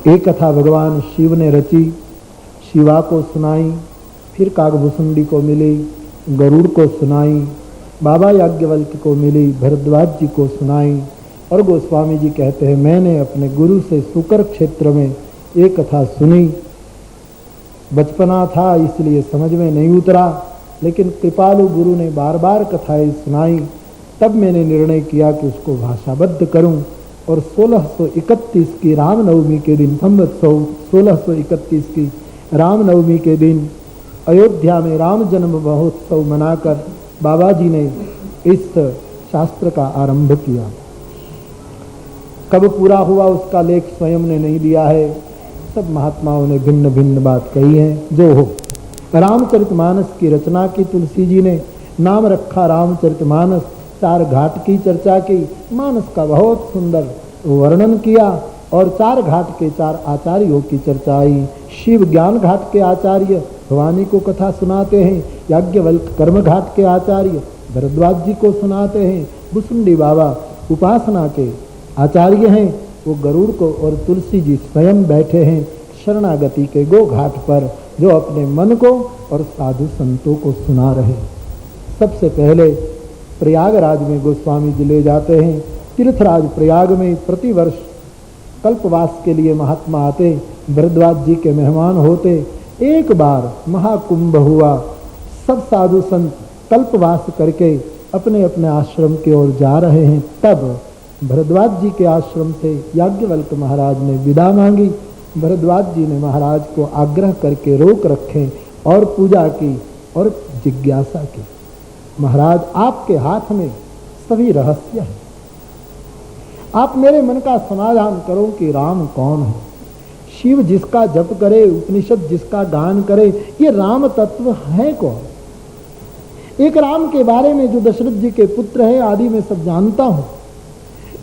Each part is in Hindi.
एक कथा भगवान शिव ने रची, शिवा को सुनाई, फिर काकभूषुंडी को मिली, गरुड़ को सुनाई, बाबा याज्ञवल्क्य को मिली, भरद्वाज जी को सुनाई। और गोस्वामी जी कहते हैं मैंने अपने गुरु से शुकर क्षेत्र में एक कथा सुनी। बचपना था इसलिए समझ में नहीं उतरा, लेकिन कृपालु गुरु ने बार बार कथाएं सुनाई। तब मैंने निर्णय किया कि उसको भाषाबद्ध करूं। और 1631 की रामनवमी के दिन, संवत 1631 की रामनवमी के दिन अयोध्या में राम जन्म महोत्सव मनाकर बाबा जी ने इस शास्त्र का आरंभ किया। कब पूरा हुआ उसका लेख स्वयं ने नहीं दिया है, सब महात्माओं ने भिन्न भिन्न बात कही है। जो हो, रामचरितमानस की रचना की तुलसी जी ने, नाम रखा रामचरितमानस। 4 घाट की चर्चा की, मानस का बहुत सुंदर वर्णन किया। और 4 घाट के 4 आचार्यों की चर्चा आई। शिव ज्ञान घाट के आचार्य भवानी को कथा सुनाते हैं, याज्ञवल्क्य कर्म घाट के आचार्य भरद्वाज जी को सुनाते हैं, भुसुंडी बाबा उपासना के आचार्य हैं, वो गरुड़ को, और तुलसी जी स्वयं बैठे हैं शरणागति के गो घाट पर, जो अपने मन को और साधु संतों को सुना रहे। सबसे पहले प्रयागराज में गोस्वामी जी ले जाते हैं। तीर्थराज प्रयाग में प्रतिवर्ष कल्पवास के लिए महात्मा आते, भरद्वाज जी के मेहमान होते। एक बार महाकुंभ हुआ, सब साधु संत कल्पवास करके अपने अपने आश्रम की ओर जा रहे हैं। तब भरद्वाज जी के आश्रम से याज्ञवल्क्य महाराज ने विदा मांगी। भरद्वाज जी ने महाराज को आग्रह करके रोक रखे और पूजा की और जिज्ञासा की। महाराज, आपके हाथ में सभी रहस्य है, आप मेरे मन का समाधान करो कि राम कौन है। शिव जिसका जप करे, उपनिषद जिसका गान करे, ये राम तत्व है कौन? एक राम के बारे में जो दशरथ जी के पुत्र है आदि में सब जानता हूं,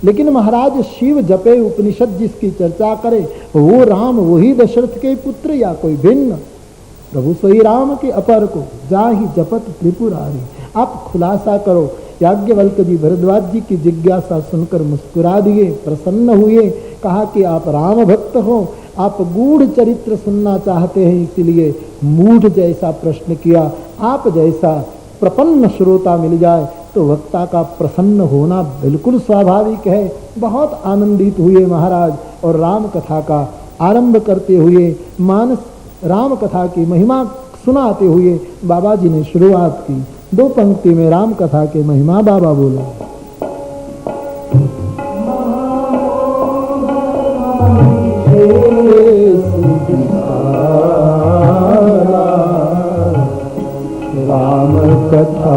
लेकिन महाराज शिव जपे, उपनिषद जिसकी चर्चा करे, वो राम वही दशरथ के पुत्र या कोई भिन्न? प्रभु सोई राम के अपर को जाहि जपत त्रिपुरारी। आप खुलासा करो। याज्ञवल्क्य जी भरद्वाज जी की जिज्ञासा सुनकर मुस्कुरा दिए, प्रसन्न हुए। कहा कि आप राम भक्त हो, आप गूढ़ चरित्र सुनना चाहते हैं, इसलिए मूढ़ जैसा प्रश्न किया। आप जैसा प्रपन्न श्रोता मिल जाए तो वक्ता का प्रसन्न होना बिल्कुल स्वाभाविक है। बहुत आनंदित हुए महाराज और राम कथा का आरंभ करते हुए, मानस राम कथा की महिमा सुनाते हुए बाबा जी ने शुरुआत की। 2 पंक्ति में राम कथा के महिमा बाबा बोले। राम कथा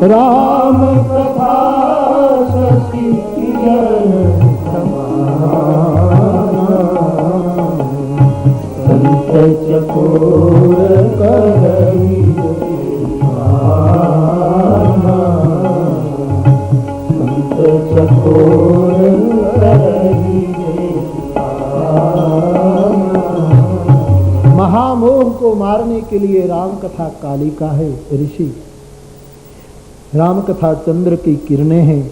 राम कथा शशि संत चकोर करही संत चकोर करही। महामोह को मारने के लिए राम कथा कालिका है ऋषि। राम कथा चंद्र की किरणें हैं,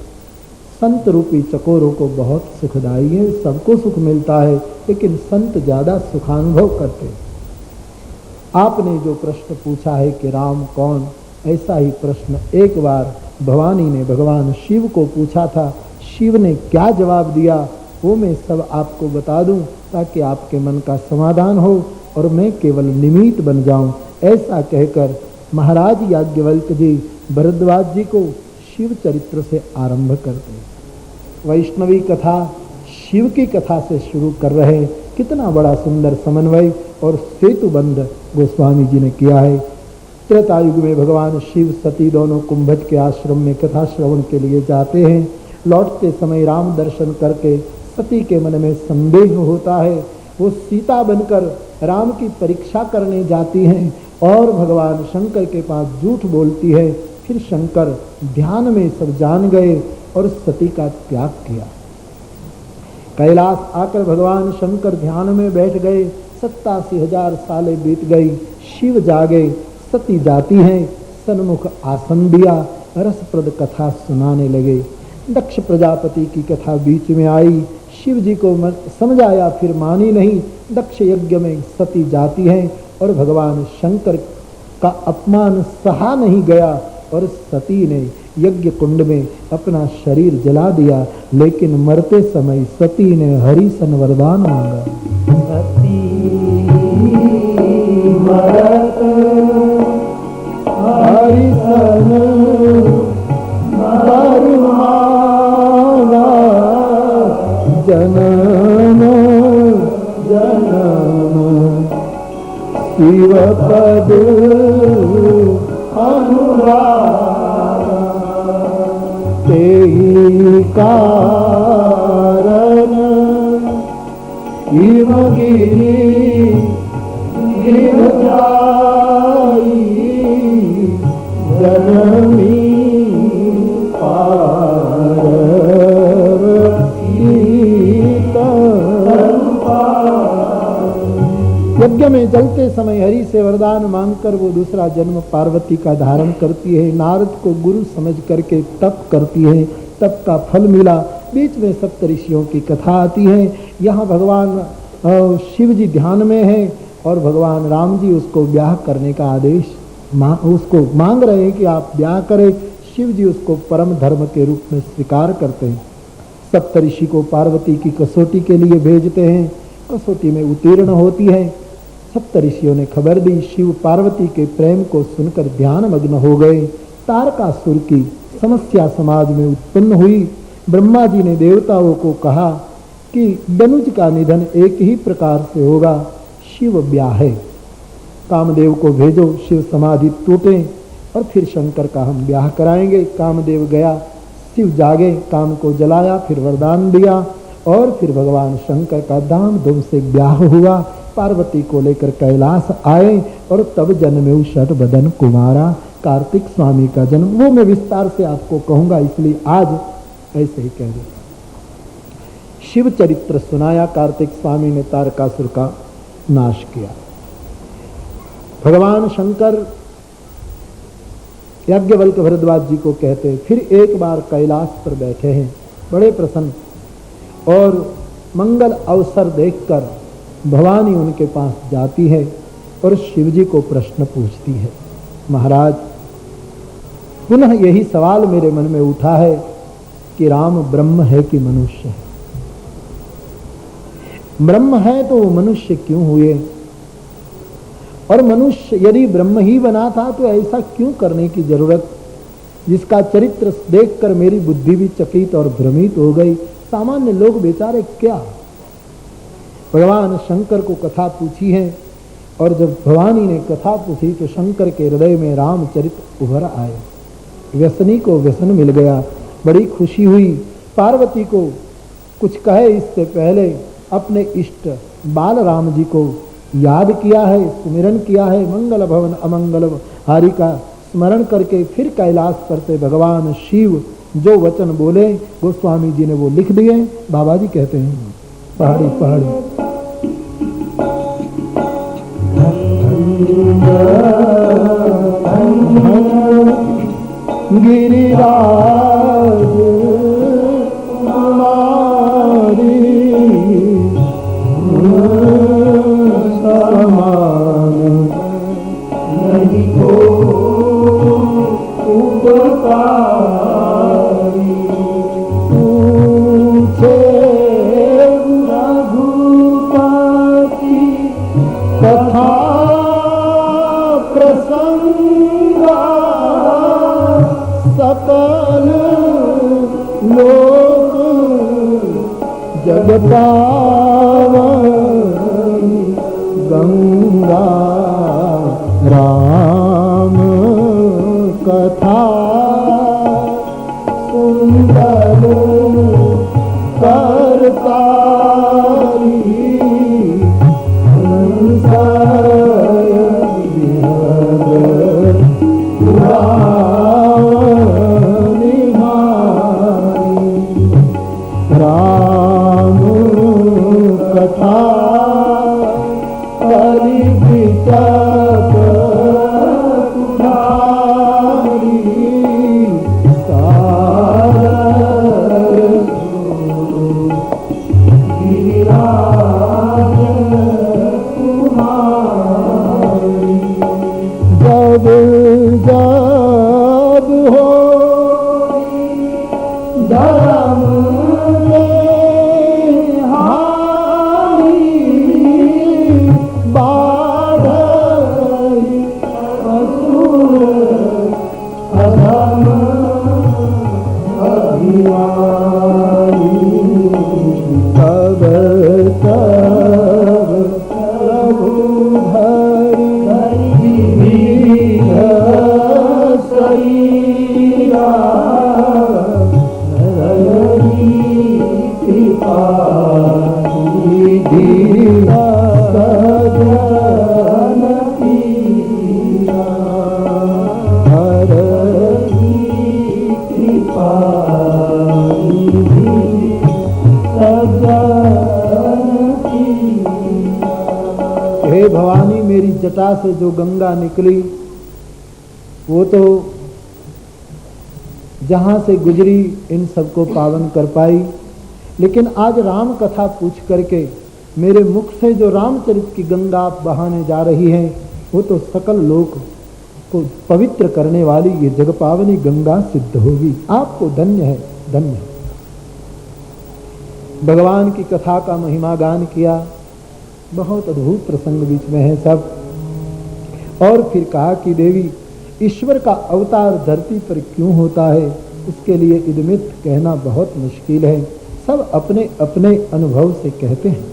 संत रूपी चकोरों को बहुत सुखदायी है। सबको सुख मिलता है, लेकिन संत ज्यादा सुखानुभव करते। आपने जो प्रश्न पूछा है कि राम कौन, ऐसा ही प्रश्न एक बार भवानी ने भगवान शिव को पूछा था। शिव ने क्या जवाब दिया वो मैं सब आपको बता दूं, ताकि आपके मन का समाधान हो और मैं केवल निमित्त बन जाऊं। ऐसा कहकर महाराज याज्ञवल्क्य जी भरद्वाज जी को शिव चरित्र से आरंभ करते। वैष्णवी कथा शिव की कथा से शुरू कर रहे। कितना बड़ा सुंदर समन्वय और सेतुबंध गोस्वामी जी ने किया है। त्रेतायुग में भगवान शिव सती दोनों कुंभज के आश्रम में कथा श्रवण के लिए जाते हैं। लौटते समय राम दर्शन करके सती के मन में संदेह होता है। वो सीता बनकर राम की परीक्षा करने जाती हैं और भगवान शंकर के पास झूठ बोलती है। फिर शंकर ध्यान में सब जान गए और सती का त्याग किया। कैलाश आकर भगवान शंकर ध्यान में बैठ गए। 87,000 सालें बीत गई। शिव जागे, सती जाती हैं, सन्मुख आसन दिया, रसप्रद कथा सुनाने लगे। दक्ष प्रजापति की कथा बीच में आई। शिव जी को समझाया, फिर मानी नहीं। दक्ष यज्ञ में सती जाती हैं और भगवान शंकर का अपमान सहा नहीं गया और सती ने यज्ञ कुंड में अपना शरीर जला दिया। लेकिन मरते समय सती ने हरि सन वरदान मांगा। सती मरत हरि सन वर मांगा, जनम जनम शिव पद अनुराग, तेहि कारण हिमगिरि गिर जाई, जनमी यज्ञ में जलते समय हरि से वरदान मांगकर वो दूसरा जन्म पार्वती का धारण करती है। नारद को गुरु समझ करके तप करती है। तप का फल मिला। बीच में सप्तऋषियों की कथा आती है। यहाँ भगवान शिव जी ध्यान में है और भगवान राम जी उसको ब्याह करने का आदेश उसको मांग रहे हैं कि आप ब्याह करें। शिव जी उसको परम धर्म के रूप में स्वीकार करते हैं। सप्तऋषि को पार्वती की कसौटी के लिए भेजते हैं। कसौटी में उत्तीर्ण होती है। सप्तऋषियों ने खबर दी। शिव पार्वती के प्रेम को सुनकर ध्यान मग्न हो गए। तारकासुर की समस्या समाज में उत्पन्न हुई। ब्रह्मा जी ने देवताओं को कहा कि दनुज का निधन एक ही प्रकार से होगा, शिव ब्याहे। कामदेव को भेजो, शिव समाधि टूटे और फिर शंकर का हम ब्याह कराएंगे। कामदेव गया, शिव जागे, काम को जलाया, फिर वरदान दिया और फिर भगवान शंकर का धाम-धूम से ब्याह हुआ। पार्वती को लेकर कैलाश आए और तब जन्मे षट बदन कुमारा। कार्तिक स्वामी का जन्म, वो मैं विस्तार से आपको कहूंगा, इसलिए आज ऐसे ही कह दिया। शिव चरित्र सुनाया। कार्तिक स्वामी ने तारकासुर का नाश किया। भगवान शंकर याज्ञवल्क्य भरद्वाज जी को कहते, फिर एक बार कैलाश पर बैठे हैं, बड़े प्रसन्न, और मंगल अवसर देखकर भवानी उनके पास जाती है और शिव जी को प्रश्न पूछती है, महाराज पुनः यही सवाल मेरे मन में उठा है कि राम ब्रह्म है कि मनुष्य है? ब्रह्म है तो वो मनुष्य क्यों हुए? और मनुष्य यदि ब्रह्म ही बना था तो ऐसा क्यों करने की जरूरत, जिसका चरित्र देखकर मेरी बुद्धि भी चकित और भ्रमित हो गई। सामान्य लोग बेचारे क्या। भगवान शंकर को कथा पूछी है और जब भवानी ने कथा पूछी तो शंकर के हृदय में रामचरित्र उभर आए। व्यसनी को व्यसन मिल गया, बड़ी खुशी हुई। पार्वती को कुछ कहे इससे पहले अपने इष्ट बाल राम जी को याद किया है, स्मरण किया है। मंगल भवन अमंगल हारी का स्मरण करके फिर कैलाश पर से भगवान शिव जो वचन बोले गोस्वामी जी ने वो लिख दिए। बाबा जी कहते हैं पहाड़ी पहाड़ी गिरिराज कुमारी समान नहीं को उपकारी। पूछे रघुपति कथा प्रसंगा सकल लोक जगपावन गंगा राम कथा सुंदर करतारी राम कथा कलि विचक कुठारी गिरिराज कुमारी। जब जब हो धर्म भवानी मेरी जटा से जो गंगा निकली वो तो जहाँ से गुजरी इन सबको पावन कर पाई। लेकिन आज राम कथा पूछ करके मेरे मुख से जो रामचरित की गंगा बहाने जा रही है, वो तो सकल लोक को पवित्र करने वाली ये जगपावनी गंगा सिद्ध होगी। आपको धन्य है, धन्य है। भगवान की कथा का महिमा गान किया, बहुत अद्भुत प्रसंग बीच में है सब। और फिर कहा कि देवी, ईश्वर का अवतार धरती पर क्यों होता है, उसके लिए इदमित कहना बहुत मुश्किल है। सब अपने अपने अनुभव से कहते हैं।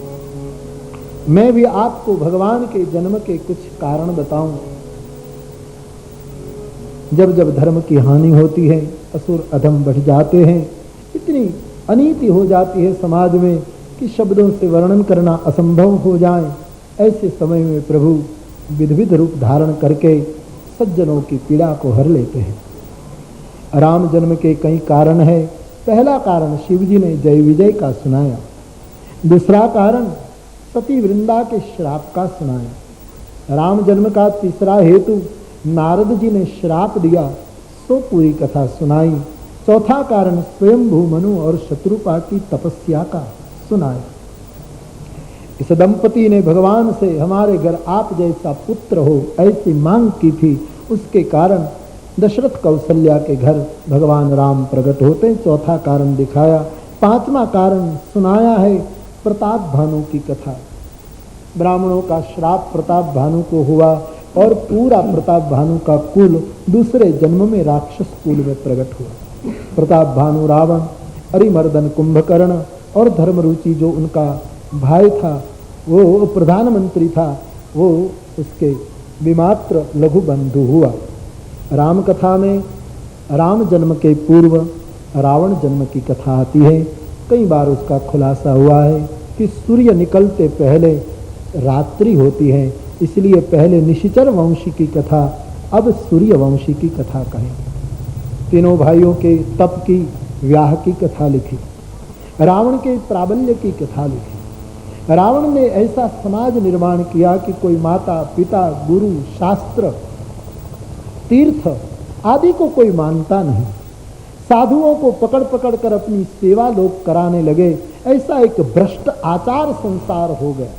मैं भी आपको भगवान के जन्म के कुछ कारण बताऊं। जब जब धर्म की हानि होती है, असुर अधम बढ़ जाते हैं, इतनी अनीति हो जाती है समाज में कि शब्दों से वर्णन करना असंभव हो जाए, ऐसे समय में प्रभु विविध रूप धारण करके सज्जनों की पीड़ा को हर लेते हैं। राम जन्म के कई कारण है। पहला कारण शिव जी ने जय विजय का सुनाया। दूसरा कारण सती वृंदा के श्राप का सुनाया। राम जन्म का तीसरा हेतु नारद जी ने श्राप दिया, सो पूरी कथा सुनाई। चौथा कारण स्वयंभू मनु और शत्रुपा की तपस्या का सुनाया। इस दंपति ने भगवान से हमारे घर आप जैसा पुत्र हो ऐसी मांग की थी, उसके कारण दशरथ कौशल्या के घर भगवान राम प्रकट होते। चौथा कारण दिखाया। पांचवा कारण सुनाया है प्रताप भानु की कथा। ब्राह्मणों का श्राप प्रताप भानु को हुआ और पूरा प्रताप भानु का कुल दूसरे जन्म में राक्षस कुल में प्रकट हुआ। प्रताप भानु रावण, अरिमर्दन कुंभकर्ण और धर्मरुचि जो उनका भाई था, वो प्रधानमंत्री था, वो उसके विमात्र लघु बंधु हुआ। राम कथा में राम जन्म के पूर्व रावण जन्म की कथा आती है। कई बार उसका खुलासा हुआ है कि सूर्य निकलते पहले रात्रि होती है, इसलिए पहले निशिचर वंशी की कथा, अब सूर्य वंशी की कथा कहें। तीनों भाइयों के तप की, व्याह की कथा लिखी। रावण के प्राबल्य की कथा लिखी। रावण ने ऐसा समाज निर्माण किया कि कोई माता पिता गुरु शास्त्र तीर्थ आदि को कोई मानता नहीं। साधुओं को पकड़ पकड़ कर अपनी सेवा लोग कराने लगे। ऐसा एक भ्रष्ट आचार संसार हो गया।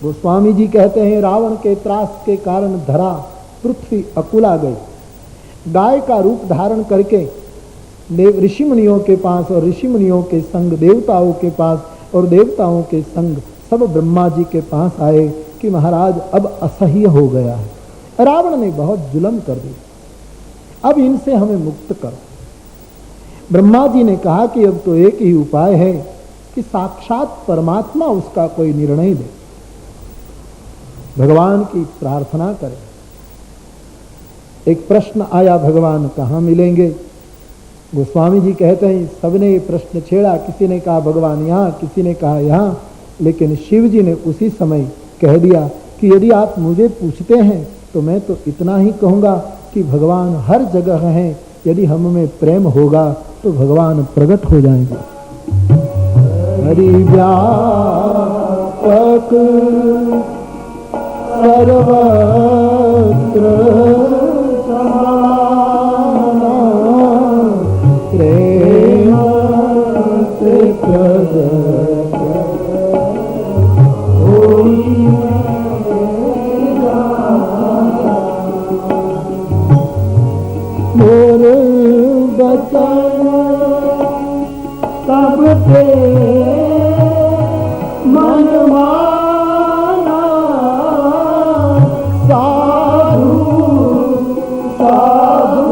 गोस्वामी जी कहते हैं, रावण के त्रास के कारण धरा पृथ्वी अकुला गई। गाय का रूप धारण करके ऋषि मुनियों के पास और ऋषि मुनियों के संग देवताओं के पास और देवताओं के संग सब ब्रह्मा जी के पास आए कि महाराज अब असह्य हो गया है, रावण ने बहुत जुल्म कर दिया, अब इनसे हमें मुक्त करो। ब्रह्मा जी ने कहा कि अब तो एक ही उपाय है कि साक्षात परमात्मा उसका कोई निर्णय दे, भगवान की प्रार्थना करें। एक प्रश्न आया, भगवान कहाँ मिलेंगे? गोस्वामी जी कहते हैं सबने ये प्रश्न छेड़ा, किसी ने कहा भगवान यहाँ, किसी ने कहा यहाँ, लेकिन शिव जी ने उसी समय कह दिया कि यदि आप मुझे पूछते हैं तो मैं तो इतना ही कहूँगा कि भगवान हर जगह हैं, यदि हम में प्रेम होगा तो भगवान प्रकट हो जाएंगे। हरि व्यापक सर्वत्र समाना, प्रेम से प्रकट होई मोर बचन सबके मन माना, साधु साधु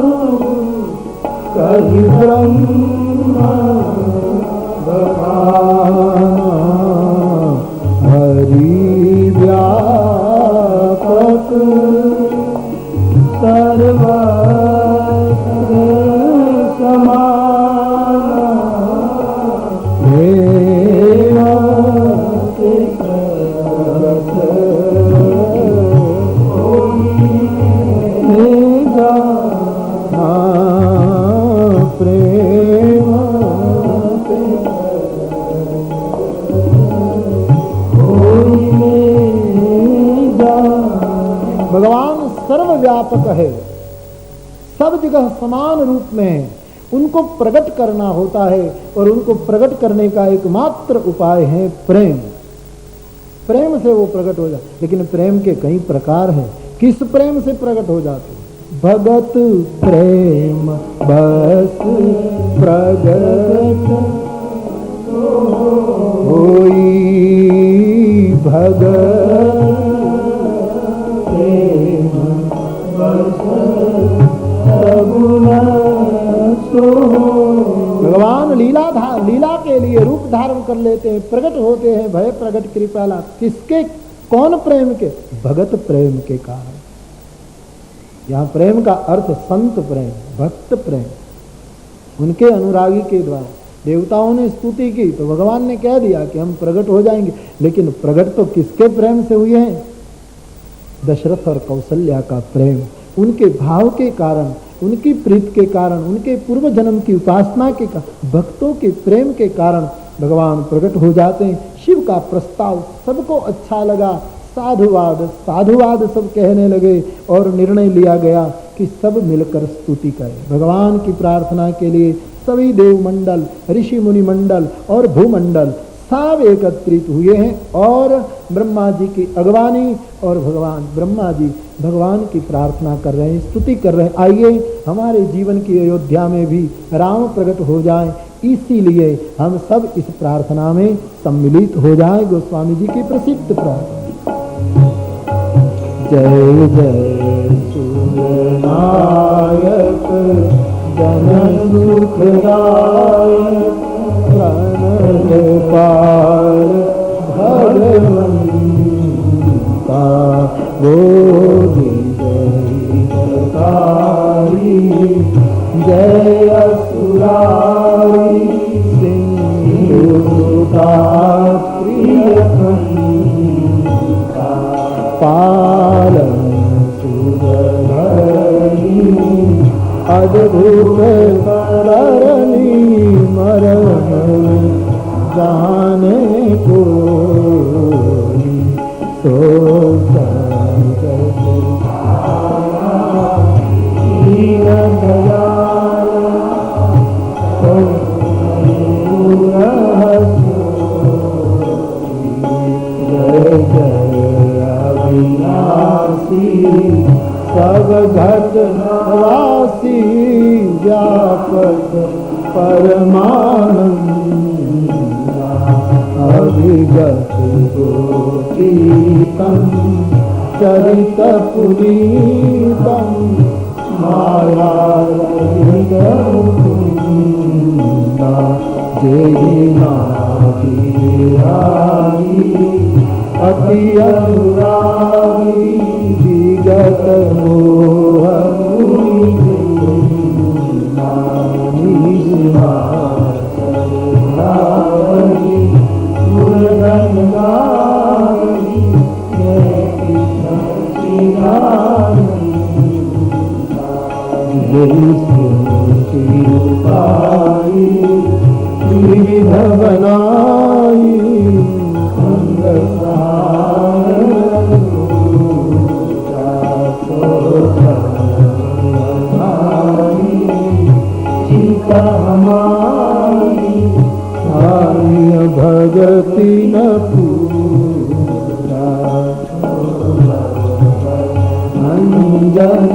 कहि ब्रह्म बखाना, हरि व्यापक सर्वत्र समाना, प्रेम से प्रकट होइगा, प्रेम से होइगा। भगवान सर्वव्यापक है, सब जगह समान रूप में है। उनको प्रकट करना होता है और उनको प्रकट करने का एकमात्र उपाय है प्रेम। प्रेम से वो प्रकट हो जाए। लेकिन प्रेम के कई प्रकार हैं। किस प्रेम से प्रकट हो जाते? भगत प्रेम बस प्रगट होई, भगत प्रेम बस भगवान लीला के लिए रूप धारण कर लेते हैं, प्रकट होते हैं। भय प्रकट कृपाला किसके? कौन प्रेम के? भगत प्रेम के कारण। यहाँ प्रेम का अर्थ संत प्रेम, भक्त प्रेम, उनके अनुरागी के द्वारा। देवताओं ने स्तुति की तो भगवान ने कह दिया कि हम प्रकट हो जाएंगे, लेकिन प्रकट तो किसके प्रेम से हुए हैं? दशरथ और कौशल्या का प्रेम, उनके भाव के कारण, उनकी प्रीत के कारण, उनके पूर्व जन्म की उपासना के कारण, भक्तों के प्रेम के कारण भगवान प्रकट हो जाते हैं। शिव का प्रस्ताव सबको अच्छा लगा, साधुवाद साधुवाद सब कहने लगे और निर्णय लिया गया कि सब मिलकर स्तुति करें। भगवान की प्रार्थना के लिए सभी देव मंडल, ऋषि मुनि मंडल और भूमंडल सब एकत्रित हुए हैं और ब्रह्मा जी की अगवानी और भगवान ब्रह्मा जी भगवान की प्रार्थना कर रहे हैं, स्तुति कर रहे हैं। आइए हमारे जीवन की अयोध्या में भी राम प्रकट हो जाएं, इसीलिए हम सब इस प्रार्थना में सम्मिलित हो जाएं। गोस्वामी जी की प्रसिद्ध प्रार्थना। जय जय सूर्यनायक जन सुखदायक पार भगवंता बोधि जय असुरारी सिंधुता पालन सुरधरी अद्भुत करनी मरण जाने को सो सब घट वासी व्यापक परमानंद अभिगत गोपीतम चरित पुनीतम माया अति अनुरागी विगत मोह विविध बनाई भगति न पूरा अंजन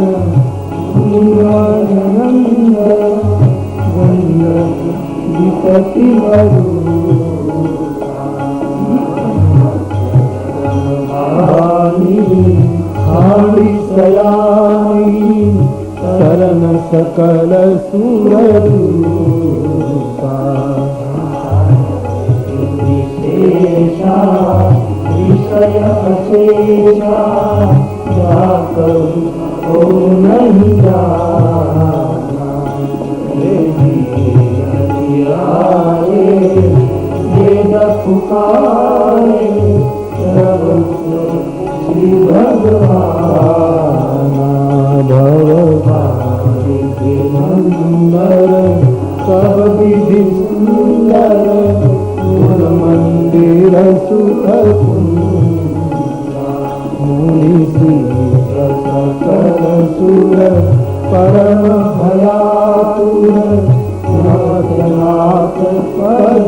विपति हाड़ी सयानी शरण सकल सूररूपा विशेषा विषय अशेषा जाकर ओ नहीं जाना वेद पुकारे श्री भगवान भगवान के मंदिर सब विधि सुंदर गुण मंदिर सुख मुनि सकल सुर परम भयातुर नाथ पद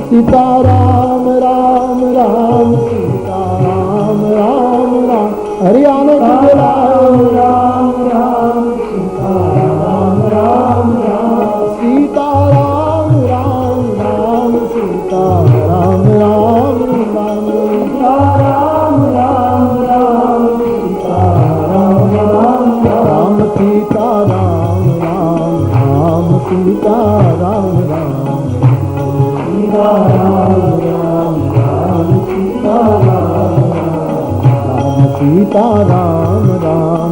सीता राम राम राम सीता राम राम राम हरियाणा राम राम राम सीता राम राम राम सीता राम राम राम सीता राम राम राम राम राम राम सीता राम राम राम सीता राम राम राम सीता राम राम सीता राम राम राम सीता राम राम सीता राम राम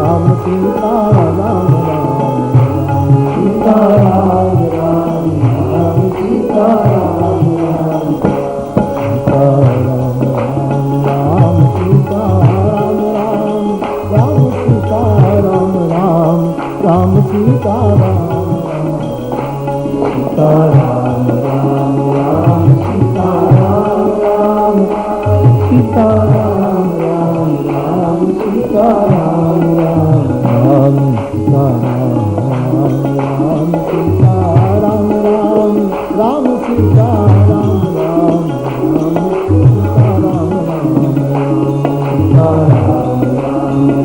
राम सीता राम राम सीता राम राम राम सीता राम राम सीता राम राम राम सीता राम राम राम सीता राम राम राम सीता राम सीता राम राम राम सीता राम राम सीता राम राम राम सीता राम राम राम सीता राम राम सीता राम राम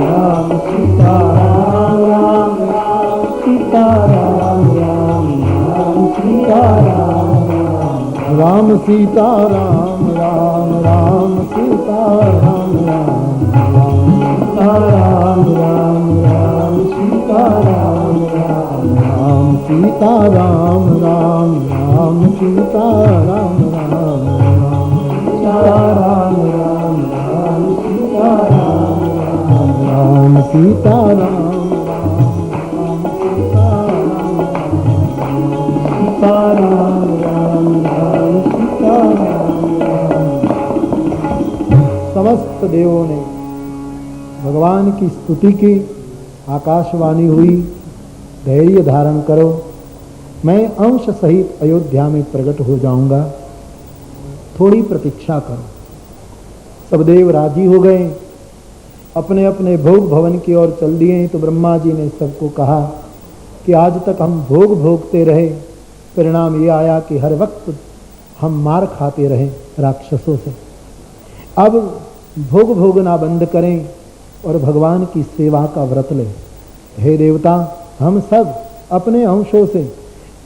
राम सीता राम राम राम सीता राम राम सीता राम राम राम सीता राम सीता राम राम राम सीता राम राम सीता राम राम सीता राम राम राम सीता राम राम सीता राम राम राम सीता राम राम सीता राम सीता राम राम राम सीता राम। समस्त देवों ने भगवान की स्तुति की। आकाशवाणी हुई, धैर्य धारण करो, मैं अंश सहित अयोध्या में प्रकट हो जाऊंगा, थोड़ी प्रतीक्षा करो। सब देव राजी हो गए, अपने अपने भोग भवन की ओर चल दिए। तो ब्रह्मा जी ने सबको कहा कि आज तक हम भोग भोगते रहे, परिणाम ये आया कि हर वक्त हम मार खाते रहे राक्षसों से। अब भोग भोगना बंद करें और भगवान की सेवा का व्रत लें। हे देवता, हम सब अपने अंशों से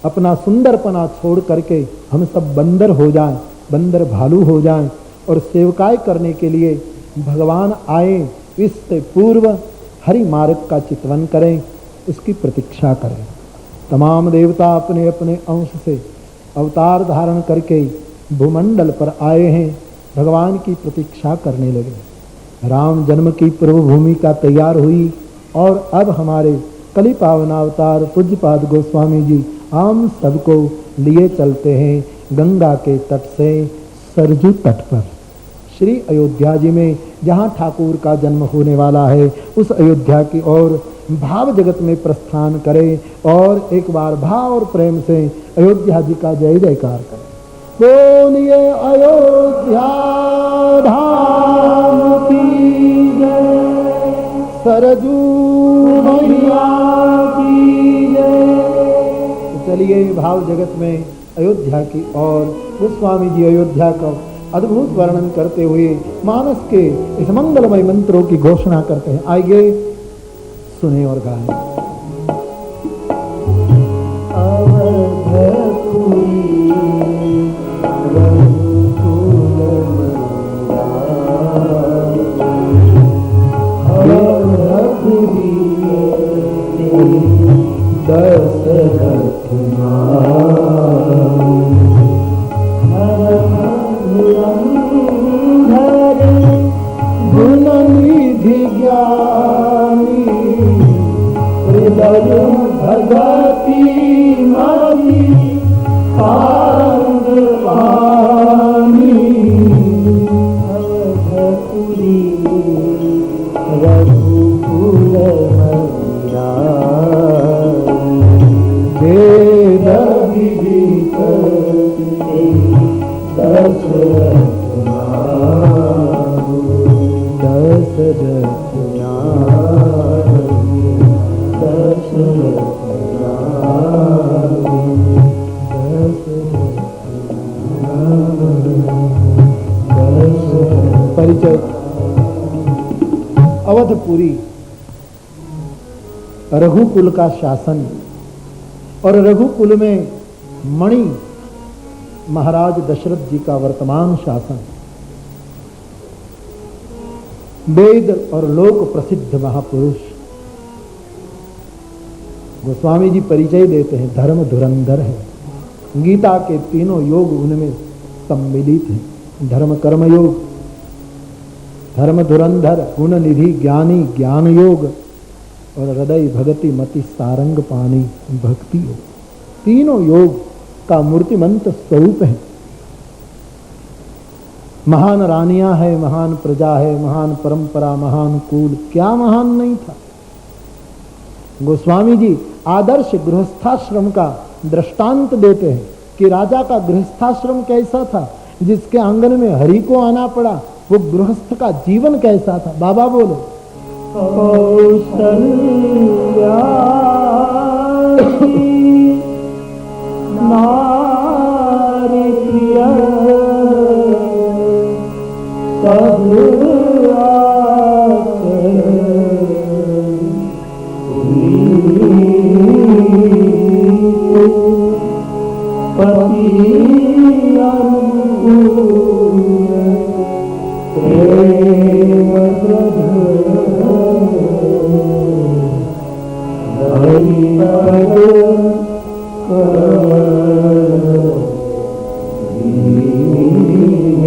अपना सुंदरपना छोड़ करके हम सब बंदर हो जाएं, बंदर भालू हो जाएं और सेवकाई करने के लिए भगवान आए इससे पूर्व हरि मार्ग का चितवन करें, उसकी प्रतीक्षा करें। तमाम देवता अपने अपने अंश से अवतार धारण करके भूमंडल पर आए हैं, भगवान की प्रतीक्षा करने लगे। राम जन्म की पूर्व भूमिका तैयार हुई और अब हमारे कली पावनावतार पूज्यपाद गोस्वामी जी हम सबको लिए चलते हैं गंगा के तट से सरजू तट पर, श्री अयोध्या जी में, जहाँ ठाकुर का जन्म होने वाला है, उस अयोध्या की ओर भाव जगत में प्रस्थान करें और एक बार भाव और प्रेम से अयोध्या जी का जय जयकार करें। बोलिए अयोध्या धाम की जय, सरजू मैया की जय। तो चलिए भाव जगत में अयोध्या की ओर गोस्वामी जी अयोध्या का अद्भुत वर्णन करते हुए मानस के इस मंगलमय मंत्रों की घोषणा करते हैं। आइए सुने और गाएं। पुरी, रघुकुल का शासन, और रघुकुल में मणि महाराज दशरथ जी का वर्तमान शासन। वेद और लोक प्रसिद्ध महापुरुष गोस्वामी जी परिचय देते हैं, धर्म धुरंधर है। गीता के तीनों योग उनमें सम्मिलित हैं। धर्म कर्म योग, धर्म धुरंधर, गुण निधि ज्ञानी ज्ञान योग, और हृदय भगति मति सारंग पानी भक्ति योग। तीनों योग का मूर्तिमंत स्वरूप है। महान रानियां है, महान प्रजा है, महान परंपरा, महान कुल, क्या महान नहीं था। गोस्वामी जी आदर्श गृहस्थाश्रम का दृष्टांत देते हैं कि राजा का गृहस्थाश्रम कैसा था, जिसके आंगन में हरि को आना पड़ा, वो गृहस्थ का जीवन कैसा था। बाबा बोलो, कौशल्या नारी प्रिय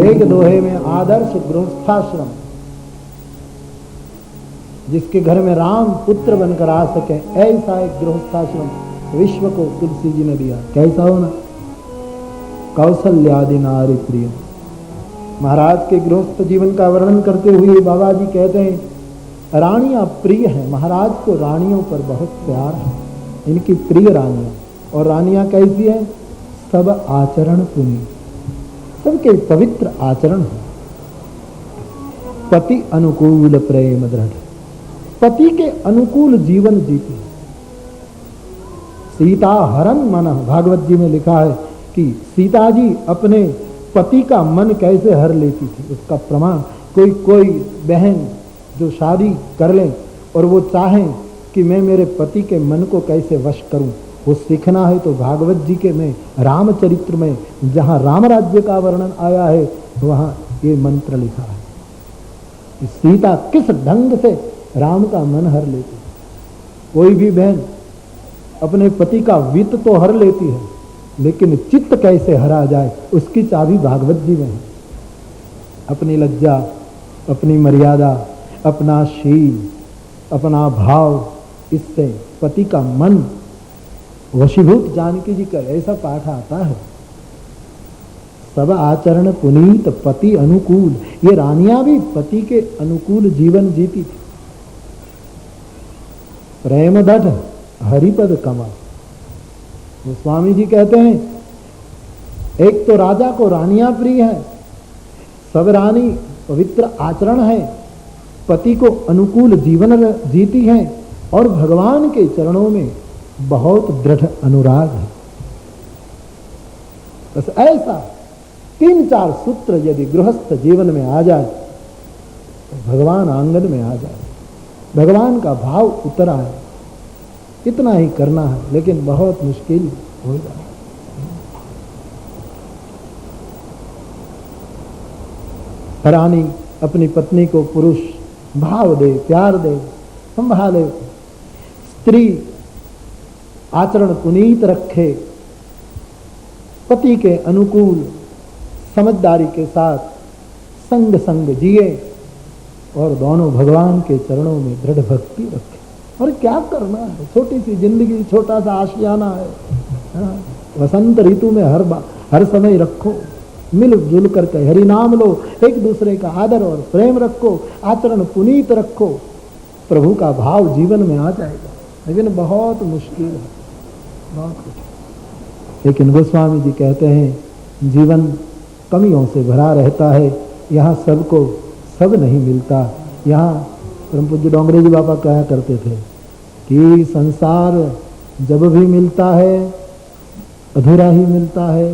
एक दोहे में आदर्श गृहस्थाश्रम, जिसके घर में राम पुत्र बनकर आ सके, ऐसा एक गृहस्थाश्रम विश्व को तुलसी जी ने दिया। कैसा होना? कौशल्यादि नारी प्रिय। महाराज के गृहस्थ जीवन का वर्णन करते हुए बाबा जी कहते हैं रानियां प्रिय हैं। महाराज को रानियों पर बहुत प्यार है, इनकी प्रिय रानियां। और रानियां कैसी हैं? सब आचरण पुण्य, सबके पवित्र आचरण है। पति अनुकूल प्रेम दृढ़, पति के अनुकूल जीवन जीती। सीता हरन मन, भागवत जी में लिखा है कि सीता जी अपने पति का मन कैसे हर लेती थी, उसका प्रमाण कोई बहन जो शादी कर ले और वो चाहें कि मैं मेरे पति के मन को कैसे वश करूं, वो सीखना है तो भागवत जी के में रामचरित्र में जहां राम राज्य का वर्णन आया है वहां ये मंत्र लिखा है कि सीता किस ढंग से राम का मन हर लेती। कोई भी बहन अपने पति का वित्त तो हर लेती है, लेकिन चित्त कैसे हरा जाए उसकी चाबी भागवत जी में है। अपनी लज्जा, अपनी मर्यादा, अपना शील, अपना भाव, इससे पति का मन वशीभूत। जानकी जी का ऐसा पाठ आता है, सब आचरण पुनीत पति अनुकूल। ये रानियां भी पति के अनुकूल जीवन जीती थी। प्रेम दृढ़ हरिपद कमा। स्वामी जी कहते हैं एक तो राजा को रानियां प्रिय है, सब रानी पवित्र आचरण है, पति को अनुकूल जीवन जीती है और भगवान के चरणों में बहुत दृढ़ अनुराग है। बस ऐसा 3-4 सूत्र यदि गृहस्थ जीवन में आ जाए तो भगवान आंगन में आ जाए, भगवान का भाव उतर आए। इतना ही करना है, लेकिन बहुत मुश्किल हो जाए। रानी अपनी पत्नी को पुरुष भाव दे, प्यार दे, संभाले, स्त्री आचरण पुनीत रखे, पति के अनुकूल समझदारी के साथ संग संग जिए और दोनों भगवान के चरणों में दृढ़ भक्ति रखे। और क्या करना है, छोटी सी जिंदगी, छोटा सा आशियाना है। वसंत ऋतु में हर समय रखो, मिलजुल करके हरि नाम लो, एक दूसरे का आदर और प्रेम रखो, आचरण पुनीत रखो, प्रभु का भाव जीवन में आ जाएगा। लेकिन बहुत मुश्किल है, बहुत कुछ। लेकिन गोस्वामी जी कहते हैं जीवन कमियों से भरा रहता है, यहाँ सबको सब नहीं मिलता। यहाँ परम पूज्य डोंगरे जी बाबा कहा करते थे कि संसार जब भी मिलता है अधूरा ही मिलता है,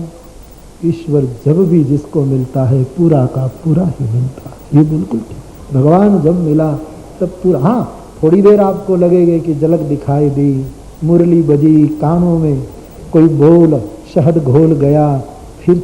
ईश्वर जब भी जिसको मिलता है पूरा का पूरा ही मिलता है। ये बिल्कुल ठीक। भगवान जब मिला सब पूरा। हाँ, थोड़ी देर आपको लगेगा कि झलक दिखाई दी, मुरली बजी कानों में, कोई बोल शहद घोल गया, फिर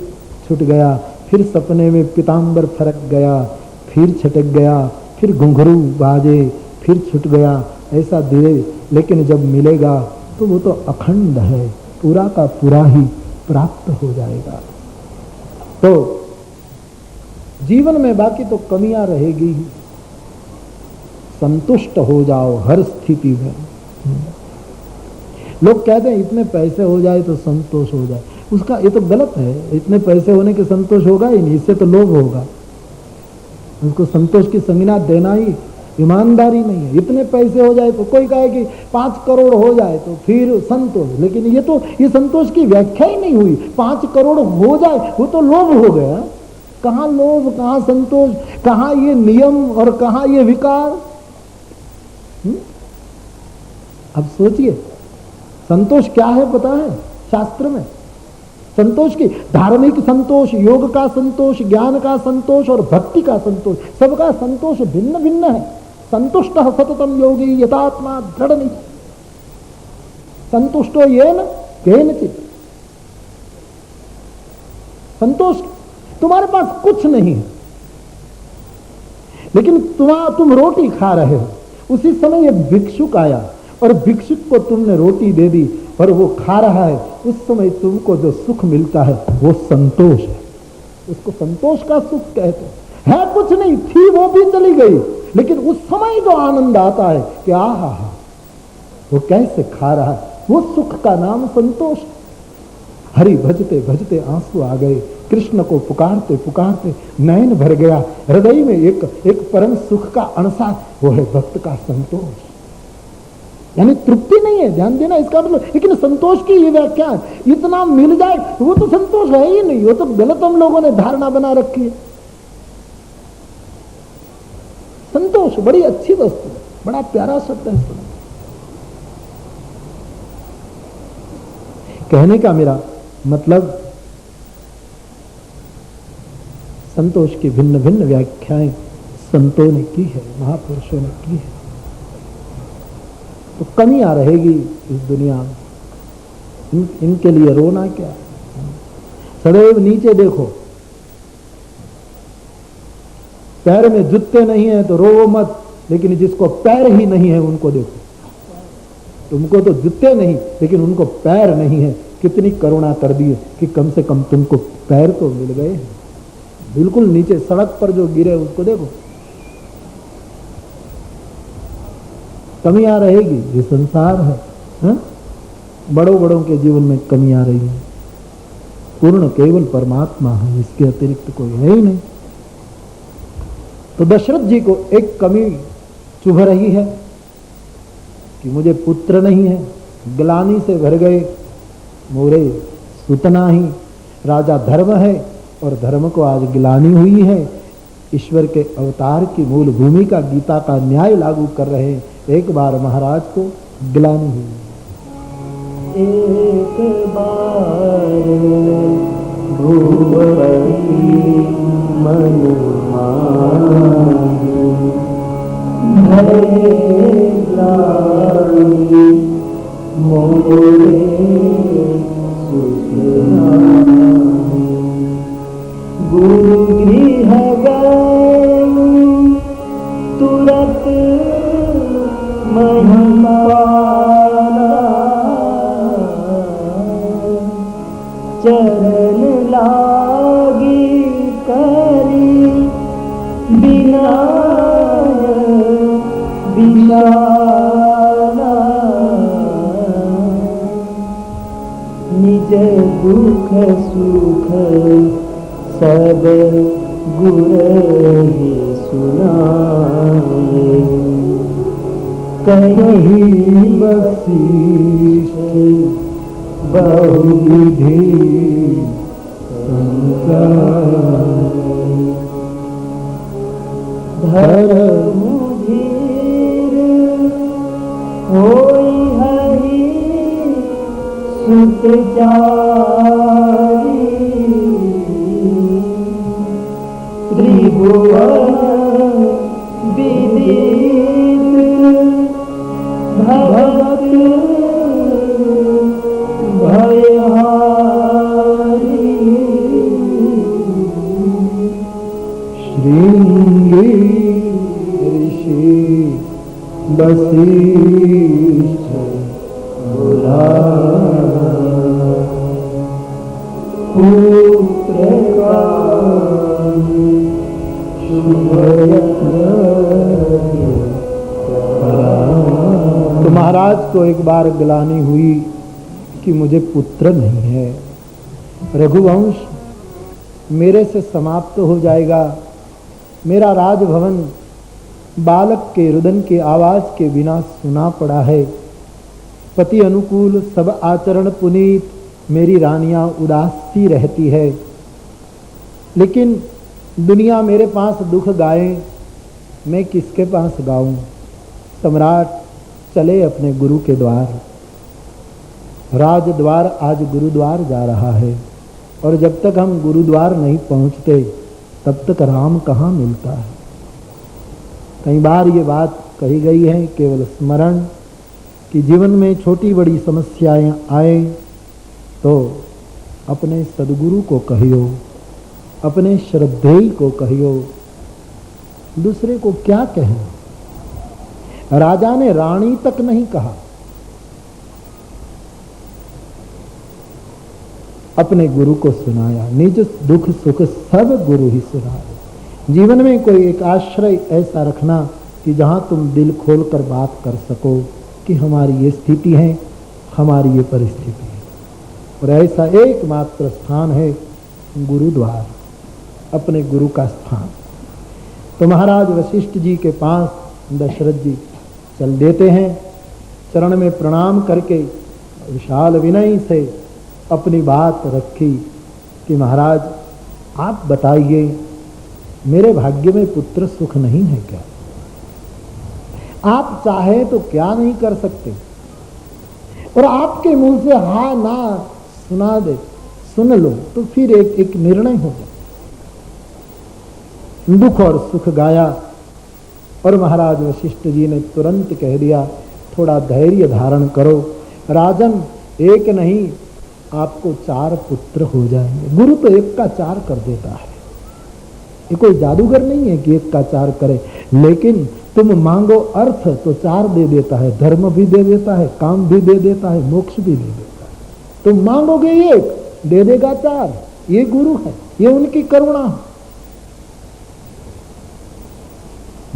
छूट गया, फिर सपने में पीताम्बर फरक गया, फिर छटक गया, फिर घुंघरू बाजे, फिर छूट गया, ऐसा धीरे। लेकिन जब मिलेगा तो वो तो अखंड है, पूरा का पूरा ही प्राप्त हो जाएगा। तो जीवन में बाकी तो कमियां रहेगी ही, संतुष्ट हो जाओ हर स्थिति में। लोग कहते हैं इतने पैसे हो जाए तो संतोष हो जाए, उसका ये तो गलत है। इतने पैसे होने के संतोष होगा ही नहीं, इससे तो लोभ होगा। उसको संतोष की संज्ञा देना ही ईमानदारी नहीं है। इतने पैसे हो जाए तो, कोई कहे कि 5 करोड़ हो जाए तो फिर संतोष, लेकिन ये संतोष की व्याख्या ही नहीं हुई। 5 करोड़ हो जाए वो तो लोभ हो गया। कहाँ लोभ, कहाँ संतोष, कहाँ ये नियम और कहाँ ये विकार। अब सोचिए संतोष क्या है पता है शास्त्र में? संतोष की धार्मिक संतोष, योग का संतोष, ज्ञान का संतोष और भक्ति का संतोष, सबका संतोष भिन्न भिन्न है। संतुष्ट सततम योगी यथात्मा दृढ़ नहीं, संतुष्टो येन केनचित्। संतोष तुम्हारे पास कुछ नहीं है, लेकिन तुम रोटी खा रहे हो। उसी समय ये भिक्षुक आया और भिक्षुक को तुमने रोटी दे दी और वो खा रहा है। उस समय तुमको जो सुख मिलता है वो संतोष है। उसको संतोष का सुख कहते हैं। कुछ नहीं थी, वो भी चली गई, लेकिन उस समय जो आनंद आता है कि आहा हा, वो कैसे खा रहा है, वो सुख का नाम संतोष। हरि भजते भजते आंसू आ गए, कृष्ण को पुकारते पुकारते नयन भर गया, हृदय में एक परम सुख का अंशार, वो है भक्त का संतोष। यानी तृप्ति नहीं है, ध्यान देना इसका मतलब। लेकिन संतोष की ये व्याख्या है, इतना मिल जाए वो तो संतोष है ही नहीं। वो तो गलत हम लोगों ने धारणा बना रखी है। संतोष बड़ी अच्छी वस्तु है, बड़ा प्यारा शब्द है। कहने का मेरा मतलब संतोष की भिन्न भिन्न व्याख्याएं संतों ने की है, महापुरुषों ने की है। तो कमियां रहेगी इस दुनिया में, इनके लिए रोना क्या। सदैव नीचे देखो, पैर में जूते नहीं है तो रो मत, लेकिन जिसको पैर ही नहीं है उनको देखो। तुमको तो जूते नहीं, लेकिन उनको पैर नहीं है। कितनी करुणा कर दी है कि कम से कम तुमको पैर तो मिल गए हैं। बिल्कुल नीचे सड़क पर जो गिरे उसको देखो। कमियां रहेगी, ये संसार है। बड़ों बड़ों के जीवन में कमियां रही है। पूर्ण केवल परमात्मा है, इसके अतिरिक्त कोई है ही नहीं। तो दशरथ जी को एक कमी चुभ रही है कि मुझे पुत्र नहीं है। ग्लानि से भर गए, मोरे सुतना ही। राजा धर्म है और धर्म को आज ग्लानि हुई है। ईश्वर के अवतार की मूल भूमिका गीता का न्याय लागू कर रहे हैं। एक बार महाराज को ग्लानि हुई। एक बार भूपति मन माही, भय ग्लानि मोरे सुतनाही। गुरु गृह गए तुरत महिमा, चरण लागी करी बिना बिचारा। निज दुख सुख सब गुर ही सुनाए, कहीं बख्शीश बहुविधि धर्म धीर होई हरि सुत चारी। त्रिभुवन विधि बार ग्लानि हुई कि मुझे पुत्र नहीं है। रघुवंश मेरे से समाप्त हो जाएगा। मेरा राजभवन बालक के रुदन के आवाज के बिना सुना पड़ा है। पति अनुकूल सब आचरण पुनीत, मेरी रानियां उदास सी रहती है। लेकिन दुनिया मेरे पास दुख गाए, मैं किसके पास गाऊं? सम्राट चले अपने गुरु के द्वार। राजद्वार आज गुरुद्वार जा रहा है, और जब तक हम गुरुद्वार नहीं पहुंचते तब तक राम कहाँ मिलता है। कई बार ये बात कही गई है, केवल स्मरण, कि जीवन में छोटी बड़ी समस्याएं आए तो अपने सदगुरु को कहियो, अपने श्रद्धेय को कहियो, दूसरे को क्या कहें। राजा ने रानी तक नहीं कहा, अपने गुरु को सुनाया। निज दुख सुख सब गुरु ही सुनाए। जीवन में कोई एक आश्रय ऐसा रखना कि जहां तुम दिल खोलकर बात कर सको कि हमारी ये स्थिति है, हमारी ये परिस्थिति है। और ऐसा एकमात्र स्थान है गुरुद्वार, अपने गुरु का स्थान। तो महाराज वशिष्ठ जी के पास दशरथ जी चल देते हैं। चरण में प्रणाम करके विशाल विनय से अपनी बात रखी कि महाराज आप बताइए, मेरे भाग्य में पुत्र सुख नहीं है क्या? आप चाहे तो क्या नहीं कर सकते? और आपके मुंह से हाँ ना सुना दे, सुन लो तो फिर एक निर्णय हो जाए। दुख और सुख गाया, और महाराज वशिष्ठ जी ने तुरंत कह दिया, थोड़ा धैर्य धारण करो राजन, एक नहीं आपको 4 पुत्र हो जाएंगे। गुरु तो 1 का 4 कर देता है, ये कोई जादूगर नहीं है कि 1 का 4 करे। लेकिन तुम मांगो अर्थ तो 4 दे देता है, धर्म भी दे देता है, काम भी दे देता है, मोक्ष भी दे देता है। तुम मांगोगे 1, दे देगा 4। ये गुरु है, ये उनकी करुणा है।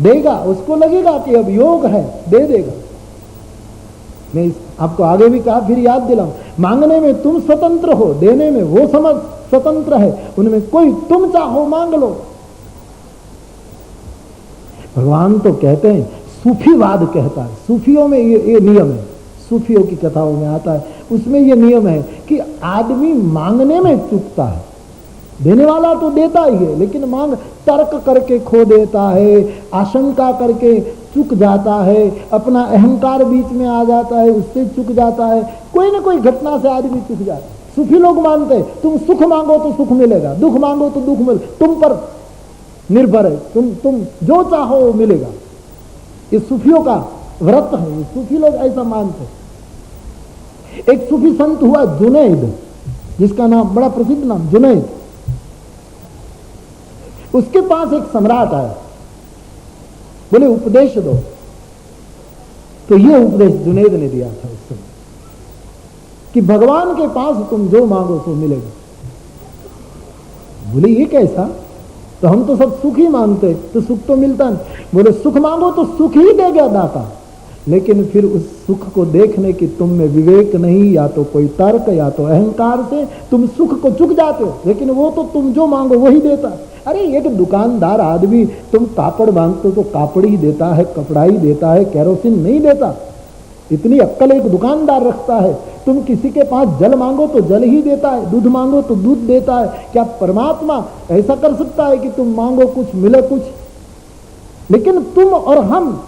देगा, उसको लगेगा कि अब योग है, दे देगा। मैं आपको आगे भी कहा, फिर याद दिलाऊं, मांगने में तुम स्वतंत्र हो, देने में वो समझ स्वतंत्र है। उनमें कोई तुम चाहो मांग लो। भगवान तो कहते हैं, सूफीवाद कहता है, सूफियों में ये नियम है, सूफियों की कथाओं में आता है, उसमें ये नियम है कि आदमी मांगने में चूकता है। देने वाला तो देता ही है, लेकिन मांग तर्क करके खो देता है, आशंका करके चूक जाता है, अपना अहंकार बीच में आ जाता है, उससे चूक जाता है। कोई ना कोई घटना से आदमी चूक जाता है। सूफी लोग मानते हैं तुम सुख मांगो तो सुख मिलेगा, दुख मांगो तो दुख मिलेगा, तुम पर निर्भर है, तुम जो चाहो वो मिलेगा। ये सूफियों का व्रत है, ये सूफी लोग ऐसा मानते हैं। एक सूफी संत हुआ जुनैद, जिसका नाम बड़ा प्रसिद्ध नाम जुनैद। उसके पास एक सम्राट आया, बोले उपदेश दो। तो ये उपदेश जुनैद ने दिया था उस समय कि भगवान के पास तुम जो मांगो तो मिलेगा। बोले ये कैसा? तो हम तो सब सुख ही मांगते, तो सुख तो मिलता नहीं। बोले सुख मांगो तो सुख ही देगा दाता, लेकिन फिर उस सुख को देखने की तुम में विवेक नहीं, या तो कोई तर्क या तो अहंकार से तुम सुख को चुक जाते हो। लेकिन वो तो तुम जो मांगो वही देता। अरे एक दुकानदार आदमी, तुम कापड़ मांगते हो तो कापड़ ही देता है, कपड़ा ही देता है, केरोसिन नहीं देता। इतनी अक्ल एक दुकानदार रखता है। तुम किसी के पास जल मांगो तो जल ही देता है, दूध मांगो तो दूध देता है। क्या परमात्मा ऐसा कर सकता है कि तुम मांगो कुछ मिले कुछ? लेकिन तुम और हम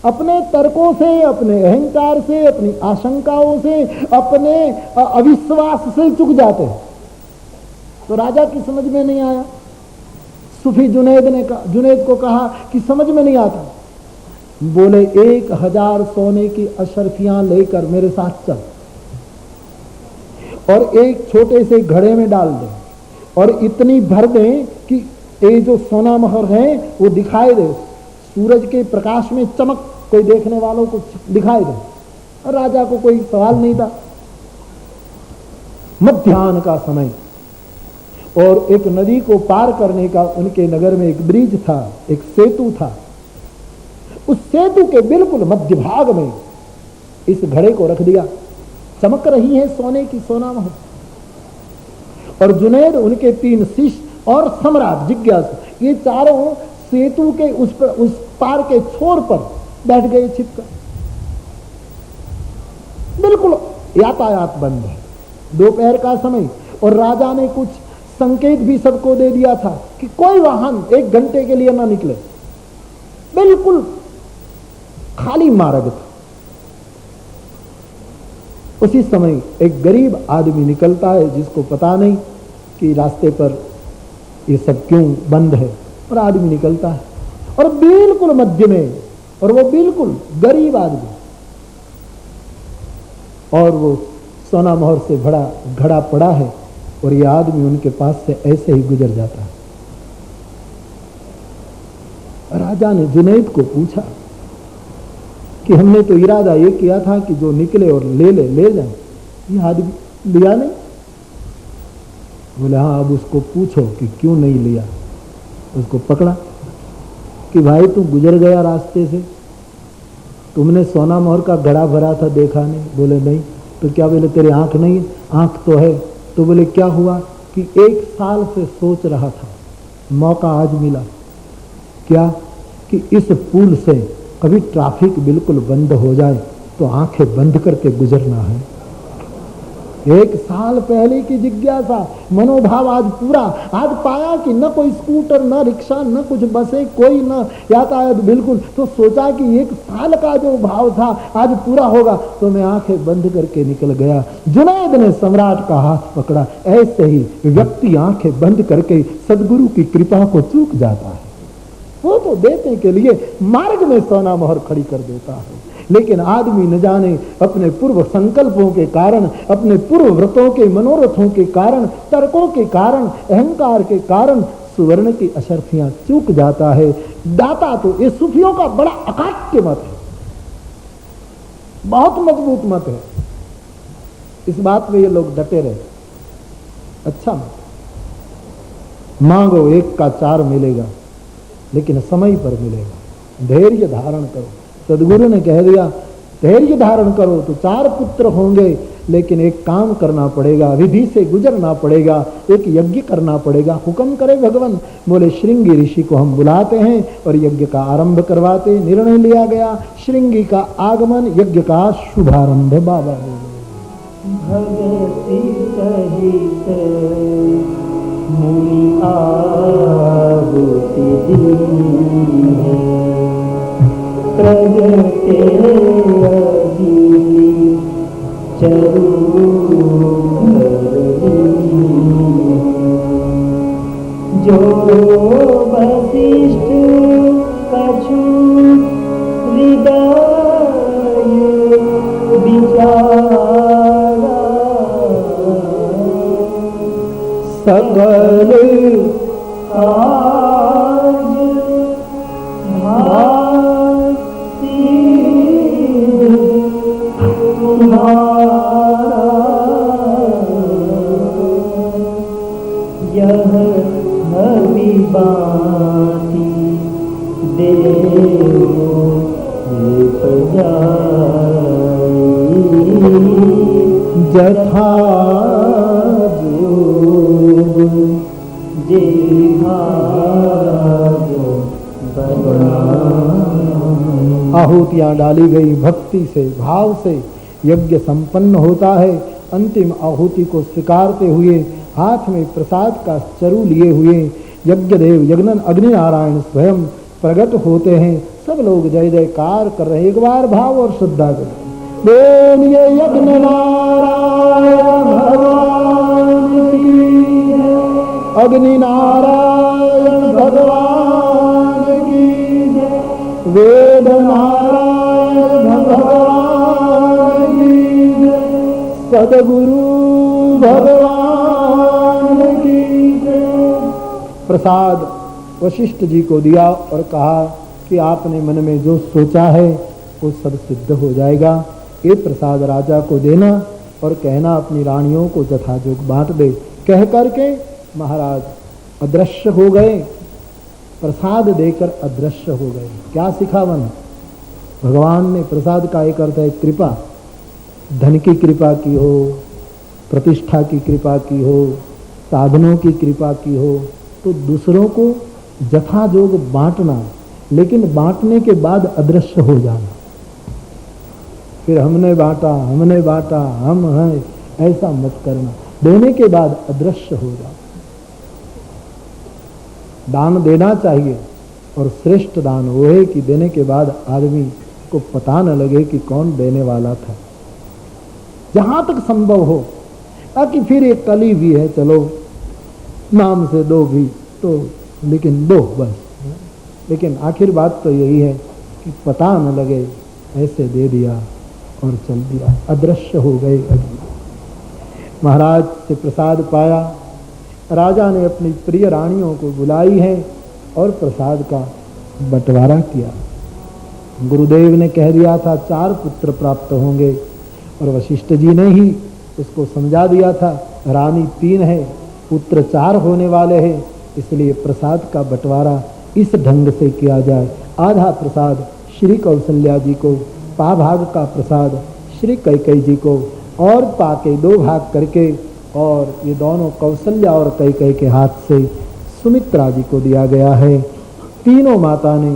अपने तर्कों से, अपने अहंकार से, अपनी आशंकाओं से, अपने अविश्वास से चूक जाते हैं। तो राजा की समझ में नहीं आया। सूफी जुनैद को कहा कि समझ में नहीं आता। बोले 1000 सोने की अशर्फियां लेकर मेरे साथ चल, और एक छोटे से घड़े में डाल दे, और इतनी भर दें कि ये जो सोना मोहर है वो दिखाई दे, सूरज के प्रकाश में चमक कोई देखने वालों को दिखाई दे। और राजा को कोई सवाल नहीं था। मध्याह्न का समय, और एक नदी को पार करने का उनके नगर में एक ब्रिज था, एक सेतु था। उस सेतु के बिल्कुल मध्य भाग में इस घड़े को रख दिया, चमक रही है सोने की सोना मोहर। और जुनैद, उनके 3 शिष्य और सम्राट जिज्ञासु, ये चारों सेतु के उस पार के छोर पर बैठ गए छिपकर। बिल्कुल यातायात बंद है, दोपहर का समय, और राजा ने कुछ संकेत भी सबको दे दिया था कि कोई वाहन 1 घंटे के लिए ना निकले। बिल्कुल खाली मार्ग था। उसी समय एक गरीब आदमी निकलता है, जिसको पता नहीं कि रास्ते पर ये सब क्यों बंद है, और आदमी निकलता है और बिल्कुल मध्य में, और वो बिल्कुल गरीब आदमी, और वो सोना मोहर से भरा घड़ा पड़ा है, और ये आदमी उनके पास से ऐसे ही गुजर जाता है। राजा ने जुनैद को पूछा कि हमने तो इरादा ये किया था कि जो निकले और ले जाए, ये आदमी लिया नहीं। बोले हाँ, अब उसको पूछो कि क्यों नहीं लिया। उसको पकड़ा कि भाई तू गुजर गया रास्ते से, तुमने सोना मोहर का घड़ा भरा था, देखा नहीं? बोले नहीं। तो क्या? बोले तेरी आंख नहीं है? आंख तो है। तो बोले क्या हुआ? कि 1 साल से सोच रहा था, मौका आज मिला। क्या? कि इस पुल से कभी ट्रैफिक बिल्कुल बंद हो जाए तो आंखें बंद करके गुजरना है। 1 साल पहले की जिज्ञासा, मनोभाव आज पूरा। आज पाया कि न कोई स्कूटर, न रिक्शा, न कुछ बसें, कोई न यातायात, बिल्कुल। तो सोचा कि 1 साल का जो भाव था आज पूरा होगा, तो मैं आंखें बंद करके निकल गया। जुनैद ने सम्राट का हाथ पकड़ा। ऐसे ही व्यक्ति आंखें बंद करके सदगुरु की कृपा को चूक जाता है। वो तो देने के लिए मार्ग में सोना मोहर खड़ी कर देता है, लेकिन आदमी न जाने अपने पूर्व संकल्पों के कारण, अपने पूर्व व्रतों के, मनोरथों के कारण, तर्कों के कारण, अहंकार के कारण सुवर्ण की अशर्फियां चूक जाता है। दाता तो ये सूफियों का बड़ा अकाट्य मत है, बहुत मजबूत मत है। इस बात में ये लोग डटे रहे। अच्छा मत मांगो, 1 का 4 मिलेगा, लेकिन समय पर मिलेगा। धैर्य धारण करो। सदगुरु ने कह दिया धैर्य धारण करो तो 4 पुत्र होंगे, लेकिन एक काम करना पड़ेगा, विधि से गुजरना पड़ेगा, एक यज्ञ करना पड़ेगा। हुक्म करे भगवान। बोले श्रृंगी ऋषि को हम बुलाते हैं और यज्ञ का आरंभ करवाते। निर्णय लिया गया, श्रृंगी का आगमन, यज्ञ का शुभारंभ। बाबा भगति सहित मुनि आहुति दीने, प्रगटे अग्नि चरु जो वशिष्ठ कछु हृदय विचारा, सकल आज भासी तुम्हारा, यह हबीबाती देवो जथा जोग आहुतियां डाली गई, भक्ति से, भाव से यज्ञ संपन्न होता है। अंतिम आहुति को स्वीकारते हुए हाथ में प्रसाद का चरु लिए हुए यज्ञदेव यज्ञ अग्निनारायण स्वयं प्रकट होते हैं। सब लोग जय जयकार कर रहे। एक बार भाव और श्रद्धा करें। बोलिए यज्ञ नारायण भगवान की, अग्नि नारायण भगवान की, वेद नारायण भगवान की, सदगुरु भगवान की। प्रसाद वशिष्ठ जी को दिया और कहा कि आपने मन में जो सोचा है वो सब सिद्ध हो जाएगा। ये प्रसाद राजा को देना और कहना अपनी रानियों को यथाजोग बांट दे। कह करके महाराज अदृश्य हो गए, प्रसाद देकर अदृश्य हो गए। क्या सिखावन? भगवान ने प्रसाद का एक अर्थ है कृपा, धन की कृपा की हो, प्रतिष्ठा की कृपा की हो, साधनों की कृपा की हो, तो दूसरों को जथाजोग बांटना, लेकिन बांटने के बाद अदृश्य हो जाना। फिर हमने बांटा, हम हैं, ऐसा मत करना। देने के बाद अदृश्य हो जाओ। दान देना चाहिए, और श्रेष्ठ दान वो है कि देने के बाद आदमी को पता न लगे कि कौन देने वाला था, जहां तक संभव हो। ताकि फिर एक कली भी है, चलो नाम से दो भी तो, लेकिन दो बस। लेकिन आखिर बात तो यही है कि पता न लगे, ऐसे दे दिया और चल दिया, अदृश्य हो गए। महाराज से प्रसाद पाया, राजा ने अपनी प्रिय रानियों को बुलाई है और प्रसाद का बंटवारा किया। गुरुदेव ने कह दिया था 4 पुत्र प्राप्त होंगे, और वशिष्ठ जी ने ही उसको समझा दिया था रानी 3 है, पुत्र 4 होने वाले हैं, इसलिए प्रसाद का बंटवारा इस ढंग से किया जाए। आधा प्रसाद श्री कौशल्या जी को, पा भाग का प्रसाद श्री कैकेयी जी को, और पाके 2 भाग करके, और ये दोनों कौशल्या और कैकेयी के हाथ से सुमित्रा जी को दिया गया है। तीनों माता ने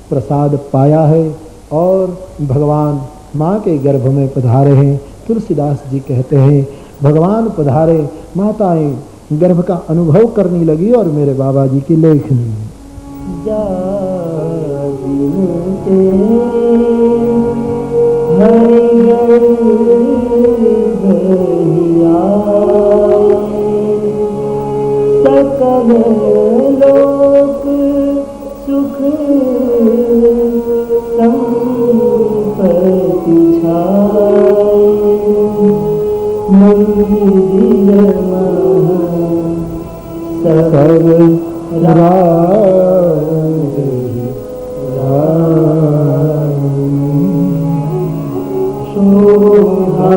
प्रसाद पाया है और भगवान माँ के गर्भ में पधारे हैं। तुलसीदास जी कहते हैं, भगवान पधारे, माताएं गर्भ का अनुभव करने लगी, और मेरे बाबा जी की लेखनी सकल लोक सुख संपत्ति छाए, मंदिर सब शोभा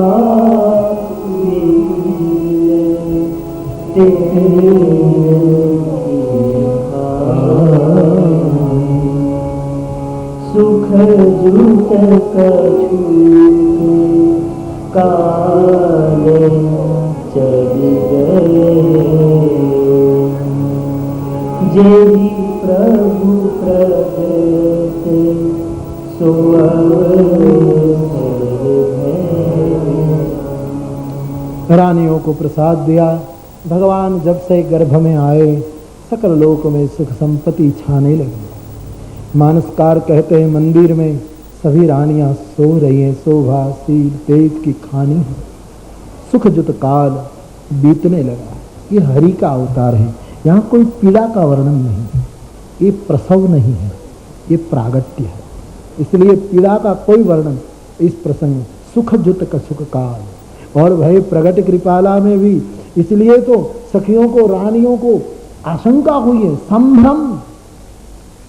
सुख जुट कछु काले चली गए, जेहि प्रभु प्रगट सो रानियों को प्रसाद दिया। भगवान जब से गर्भ में आए, सकल लोक में सुख संपत्ति छाने लगी। मानसकार कहते हैं, मंदिर में सभी रानियां सो रही हैं, शोभाशील पेट की खानी है, सुख जुत काल बीतने लगा। ये हरि का अवतार है, यहाँ कोई पीड़ा का वर्णन नहीं है, ये प्रसव नहीं है, ये प्रागट्य है। इसलिए पीड़ा का कोई वर्णन इस प्रसंग, सुख जुत का सुख काल। और भाई प्रगट कृपाला में भी इसलिए तो सखियों को, रानियों को आशंका हुई है, संभ्रम।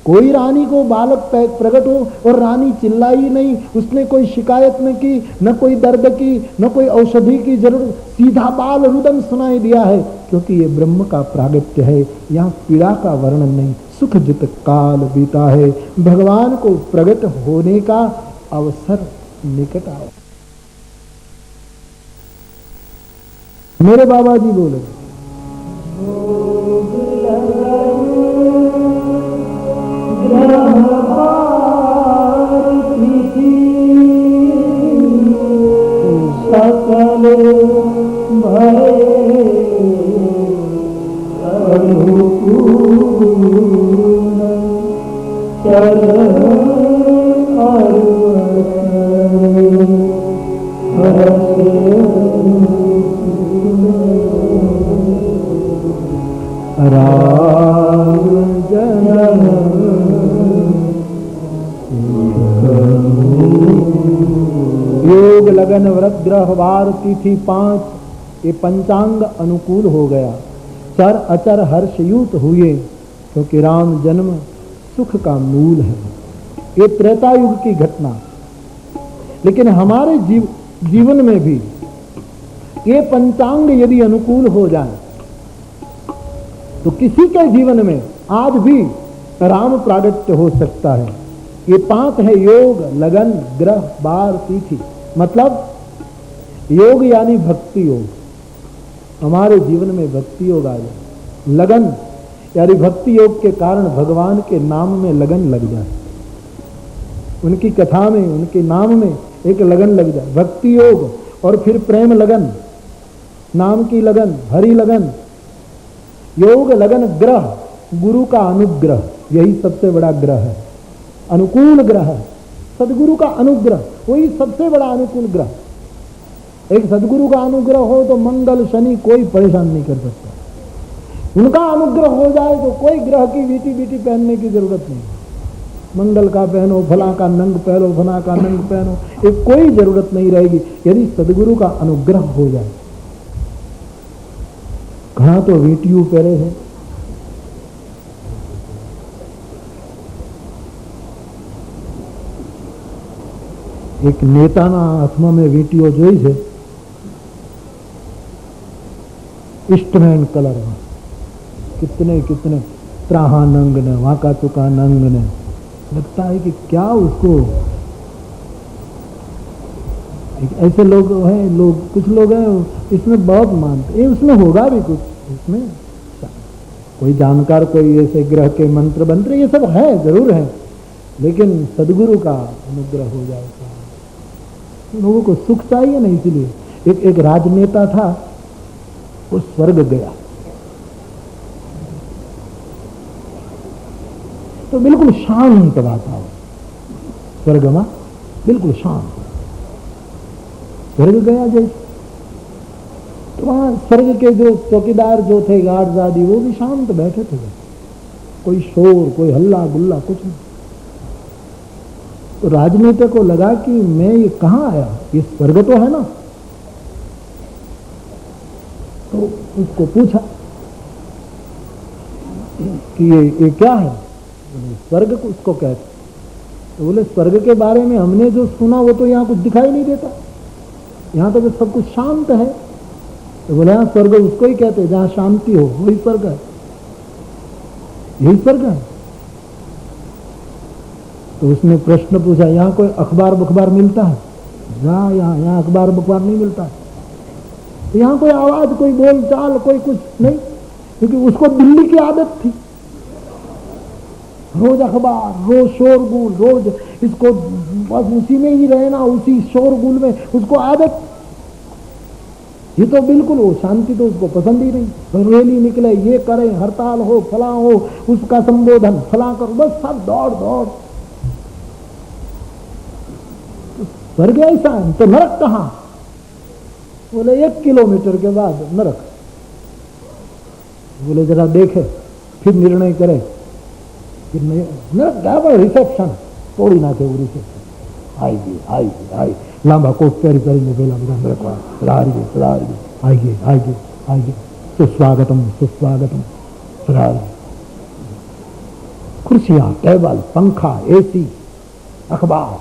कोई रानी को बालक प्रकट हो और रानी चिल्लाई नहीं, उसने कोई शिकायत न की, न कोई दर्द की, न कोई औषधि की जरूरत, सीधा बाल रुदन सुनाई दिया है, क्योंकि ये ब्रह्म का प्रागट्य है। यहाँ पीड़ा का वर्णन नहीं, सुख जित काल बीता है, भगवान को प्रकट होने का अवसर निकट आया। मेरे बाबा जी बोले, सकल भय अनुकूल चरण राम जन्म योग लगन व्रत ग्रह वार तिथि 5 ये पंचांग अनुकूल हो गया। चर अचर हर्षयुत हुए, क्योंकि राम जन्म सुख का मूल है। ये त्रेता युग की घटना, लेकिन हमारे जीवन में भी ये पंचांग यदि अनुकूल हो जाए तो किसी के जीवन में आज भी राम प्रागट्य हो सकता है। ये 5 है, योग लगन ग्रह बार तिथि, मतलब योग यानी भक्ति योग। हमारे जीवन में भक्ति योग आ जाए, लगन यानी भक्ति योग के कारण भगवान के नाम में लगन लग जाए, उनकी कथा में, उनके नाम में एक लगन लग जाए, भक्ति योग। और फिर प्रेम लगन, नाम की लगन, हरि लगन, योग लगन, ग्रह, गुरु का अनुग्रह, यही सबसे बड़ा ग्रह है, अनुकूल ग्रह है। सदगुरु का अनुग्रह वही सबसे बड़ा अनुकूल ग्रह। एक सदगुरु का अनुग्रह हो तो मंगल शनि कोई परेशान नहीं कर सकता। उनका अनुग्रह हो जाए तो कोई ग्रह की बीटी बीटी पहनने की जरूरत नहीं। मंगल का पहनो, फला का नंग पहनो, फला का नंग पहनो, ये कोई जरूरत नहीं रहेगी यदि सदगुरु का अनुग्रह हो जाए। कहां तो वीटियू पहरे हैं, एक नेताना हाथमा में वीटियो જોઈ છે, ईस्टमैन कलर में कितने कितने त्राहा नंग ने, वाका चुका नंग ने, लगता है कि क्या उसको। ऐसे लोग हैं, लोग कुछ लोग हैं इसमें बहुत मानते, उसमें होगा भी कुछ, इसमें कोई जानकार, कोई ऐसे ग्रह के मंत्र मंत्र ये सब है, जरूर है, लेकिन सदगुरु का अनुग्रह हो जाएगा। लोगों को सुख चाहिए ना, इसलिए एक राजनेता था, वो स्वर्ग गया तो बिल्कुल शांत वातावरण, स्वर्ग में बिल्कुल शांत, स्वर्ग गया जैसे, तो वहां स्वर्ग के जो चौकीदार जो थे, गार्ड्स आदि, वो भी शांत बैठे थे, कोई शोर, कोई हल्ला गुल्ला कुछ नहीं। तो राजनेता को लगा कि मैं ये कहां आया, ये स्वर्ग तो है ना। तो उसको पूछा कि ये क्या है, स्वर्ग को उसको कहते। तो बोले स्वर्ग के बारे में हमने जो सुना वो तो यहाँ कुछ दिखाई नहीं देता, यहाँ तो सब कुछ शांत है। तो बोले हाँ, स्वर्ग उसको ही कहते हैं जहाँ शांति हो, वही स्वर्ग है, यही स्वर्ग है। तो उसने प्रश्न पूछा, यहाँ कोई अखबार बखबार मिलता है? यहाँ अखबार बखबार नहीं मिलता है। तो यहाँ कोई आवाज, कोई बोल चाल, कोई कुछ नहीं, क्योंकि उसको दिल्ली की आदत थी, रोज अखबार, रोज शोरगुल, रोज इसको बस उसी में ही रहना, उसी शोरगुल में उसको आदत। ये तो बिल्कुल वो शांति तो उसको पसंद ही नहीं। तो रैली निकले, ये करे, हड़ताल हो, फला हो, उसका संबोधन फला करो, बस सब दौड़ दौड़। स्वर्ग ऐसा है तो नरक कहां? बोले 1 किलोमीटर के बाद नरक। बोले जरा देखे फिर निर्णय करे। फिर नरक गया पर रिसेप्शन तोड़ी नाखे, वो रिसेप्शन आई लांबा कोट पेरी पेरी में बेला बेला नरक आइए सुस्वागतम सुस्वागतम। कुर्सियां, टेबल, पंखा, एसी, अखबार,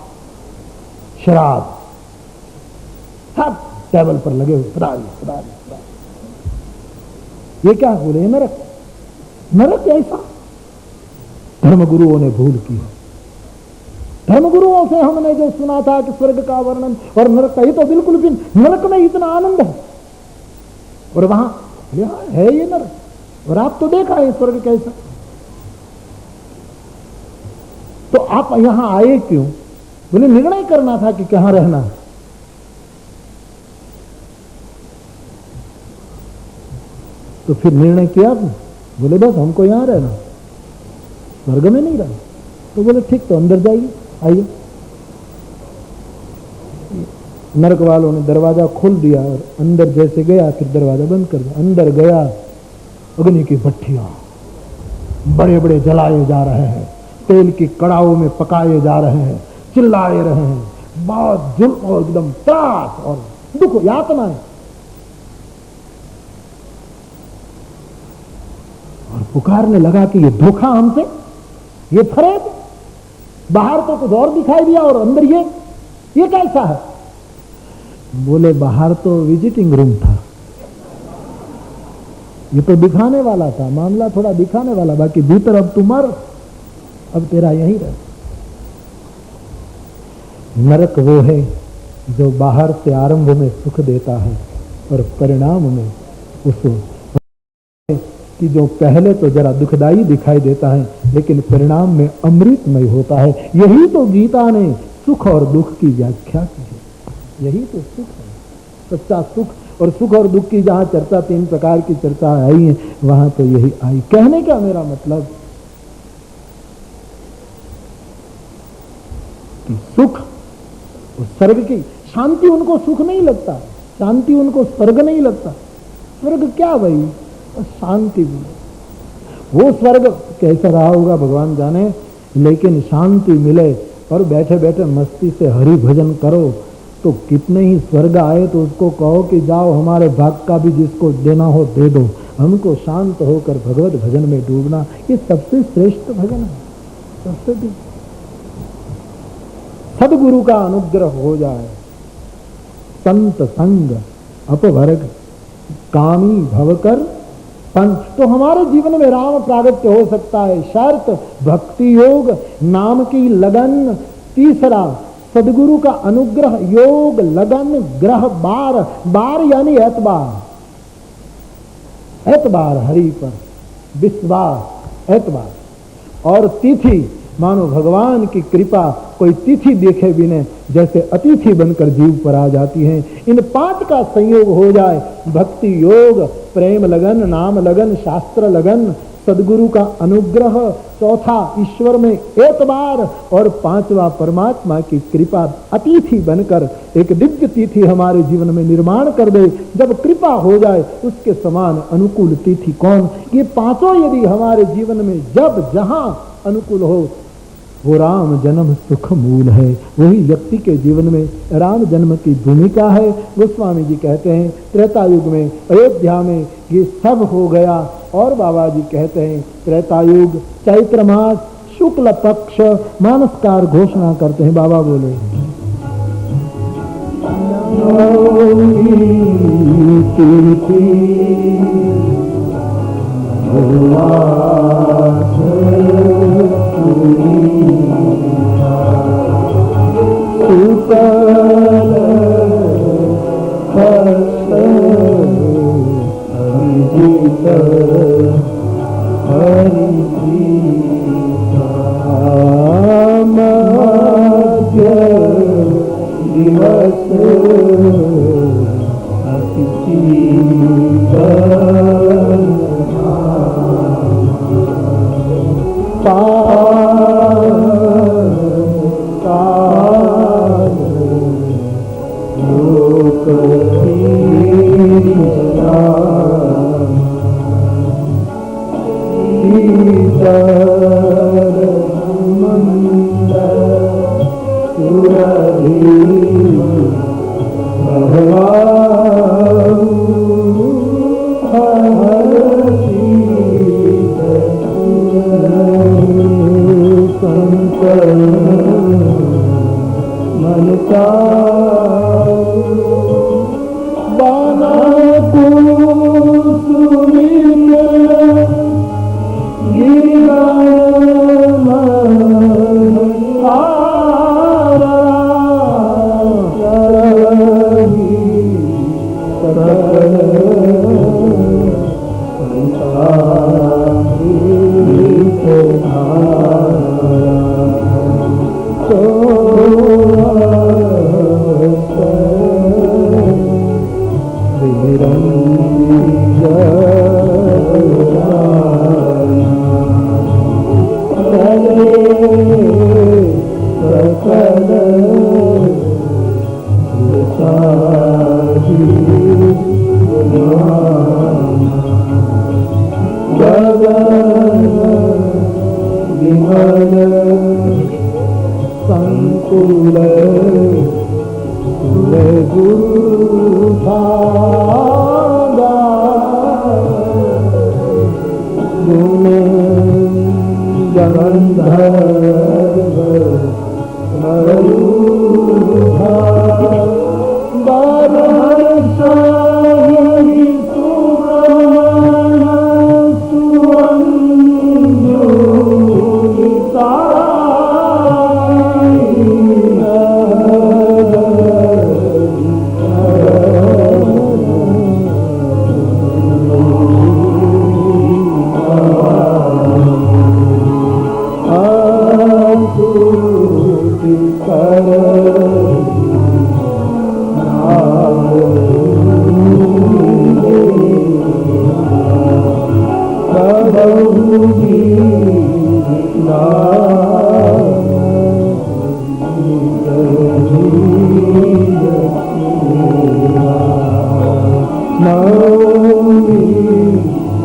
शराब सब टेबल पर लगे हुए। ये क्या? बोले नरक। नरक ऐसा धर्मगुरुओं ने भूल की। धर्मगुरुओं से हमने जो सुना था कि स्वर्ग का वर्णन और नरक का, ये तो बिल्कुल भी, नरक में इतना आनंद है और वहां है ये नरक, और आप तो देखा है स्वर्ग कैसा। तो आप यहां आए क्यों? बोले निर्णय करना था कि कहां रहना है। तो फिर निर्णय किया आपने? बोले बस हमको यहां रहना, स्वर्ग में नहीं रहना। तो बोले ठीक, तो अंदर जाइए, आइए। नरक वालों ने दरवाजा खोल दिया और अंदर जैसे गया फिर दरवाजा बंद कर दिया। अंदर गया, अग्नि की भट्टियां बड़े बड़े जलाए जा रहे हैं, तेल की कड़ाओं में पकाए जा रहे हैं, चिल्लाए रहे हैं, बहुत जुल्म और एकदम त्रास और दुख, यातनाएं। और पुकारने लगा कि ये धोखा हमसे, ये फरेब, बाहर तो कुछ और दिखाई दिया और अंदर ये कैसा है? बोले बाहर तो विजिटिंग रूम था, ये तो दिखाने वाला था, मामला थोड़ा दिखाने वाला, बाकी भीतर अब तू मर, अब तेरा यही रह। नरक वो है जो बाहर से आरंभ में सुख देता है और परिणाम में उस कि जो पहले तो जरा दुखदाई दिखाई देता है लेकिन परिणाम में अमृतमय होता है। यही तो गीता ने सुख और दुख की व्याख्या की है। यही तो सुख है, सच्चा सुख। और सुख और दुख की जहां चर्चा, 3 प्रकार की चर्चा आई है, वहां तो यही आई। कहने का मेरा मतलब कि सुख और स्वर्ग की शांति उनको सुख नहीं लगता, शांति उनको स्वर्ग नहीं लगता। स्वर्ग क्या भाई, शांति भी। वो स्वर्ग कैसा रहा होगा भगवान जाने, लेकिन शांति मिले और बैठे बैठे मस्ती से हरि भजन करो तो कितने ही स्वर्ग आए तो उसको कहो कि जाओ हमारे भाग का भी जिसको देना हो दे दो, हमको शांत होकर भगवत भजन में डूबना, ये सबसे श्रेष्ठ भजन है। सबसे भी सदगुरु का अनुग्रह हो जाए, संत संग अपवर्ग कामी भवकर पंच, तो हमारे जीवन में राम प्रागट्य हो सकता है। शर्त भक्ति योग, नाम की लगन। तीसरा सदगुरु का अनुग्रह, योग लगन ग्रह बार, बार यानी एतबार, एतबार हरि पर विश्वास, एतबार। और तिथि, मानो भगवान की कृपा कोई तिथि देखे बिना जैसे अतिथि बनकर जीव पर आ जाती है। इन 5 का संयोग हो जाए, भक्ति योग, प्रेम लगन, नाम लगन, शास्त्र लगन, सदगुरु का अनुग्रह, चौथा ईश्वर में एतबार और 5वां परमात्मा की कृपा, अतिथि बनकर एक दिव्य तिथि हमारे जीवन में निर्माण कर दे। जब कृपा हो जाए उसके समान अनुकूल तिथि कौन। ये 5 यदि हमारे जीवन में जब जहां अनुकूल हो, वो राम जन्म सुख मूल है। वही व्यक्ति के जीवन में राम जन्म की भूमिका है। गोस्वामी जी कहते हैं त्रेता युग में अयोध्या में ये सब हो गया। और बाबा जी कहते हैं त्रेता युग चैत्र मास शुक्ल पक्ष मानसकार घोषणा करते हैं। बाबा बोले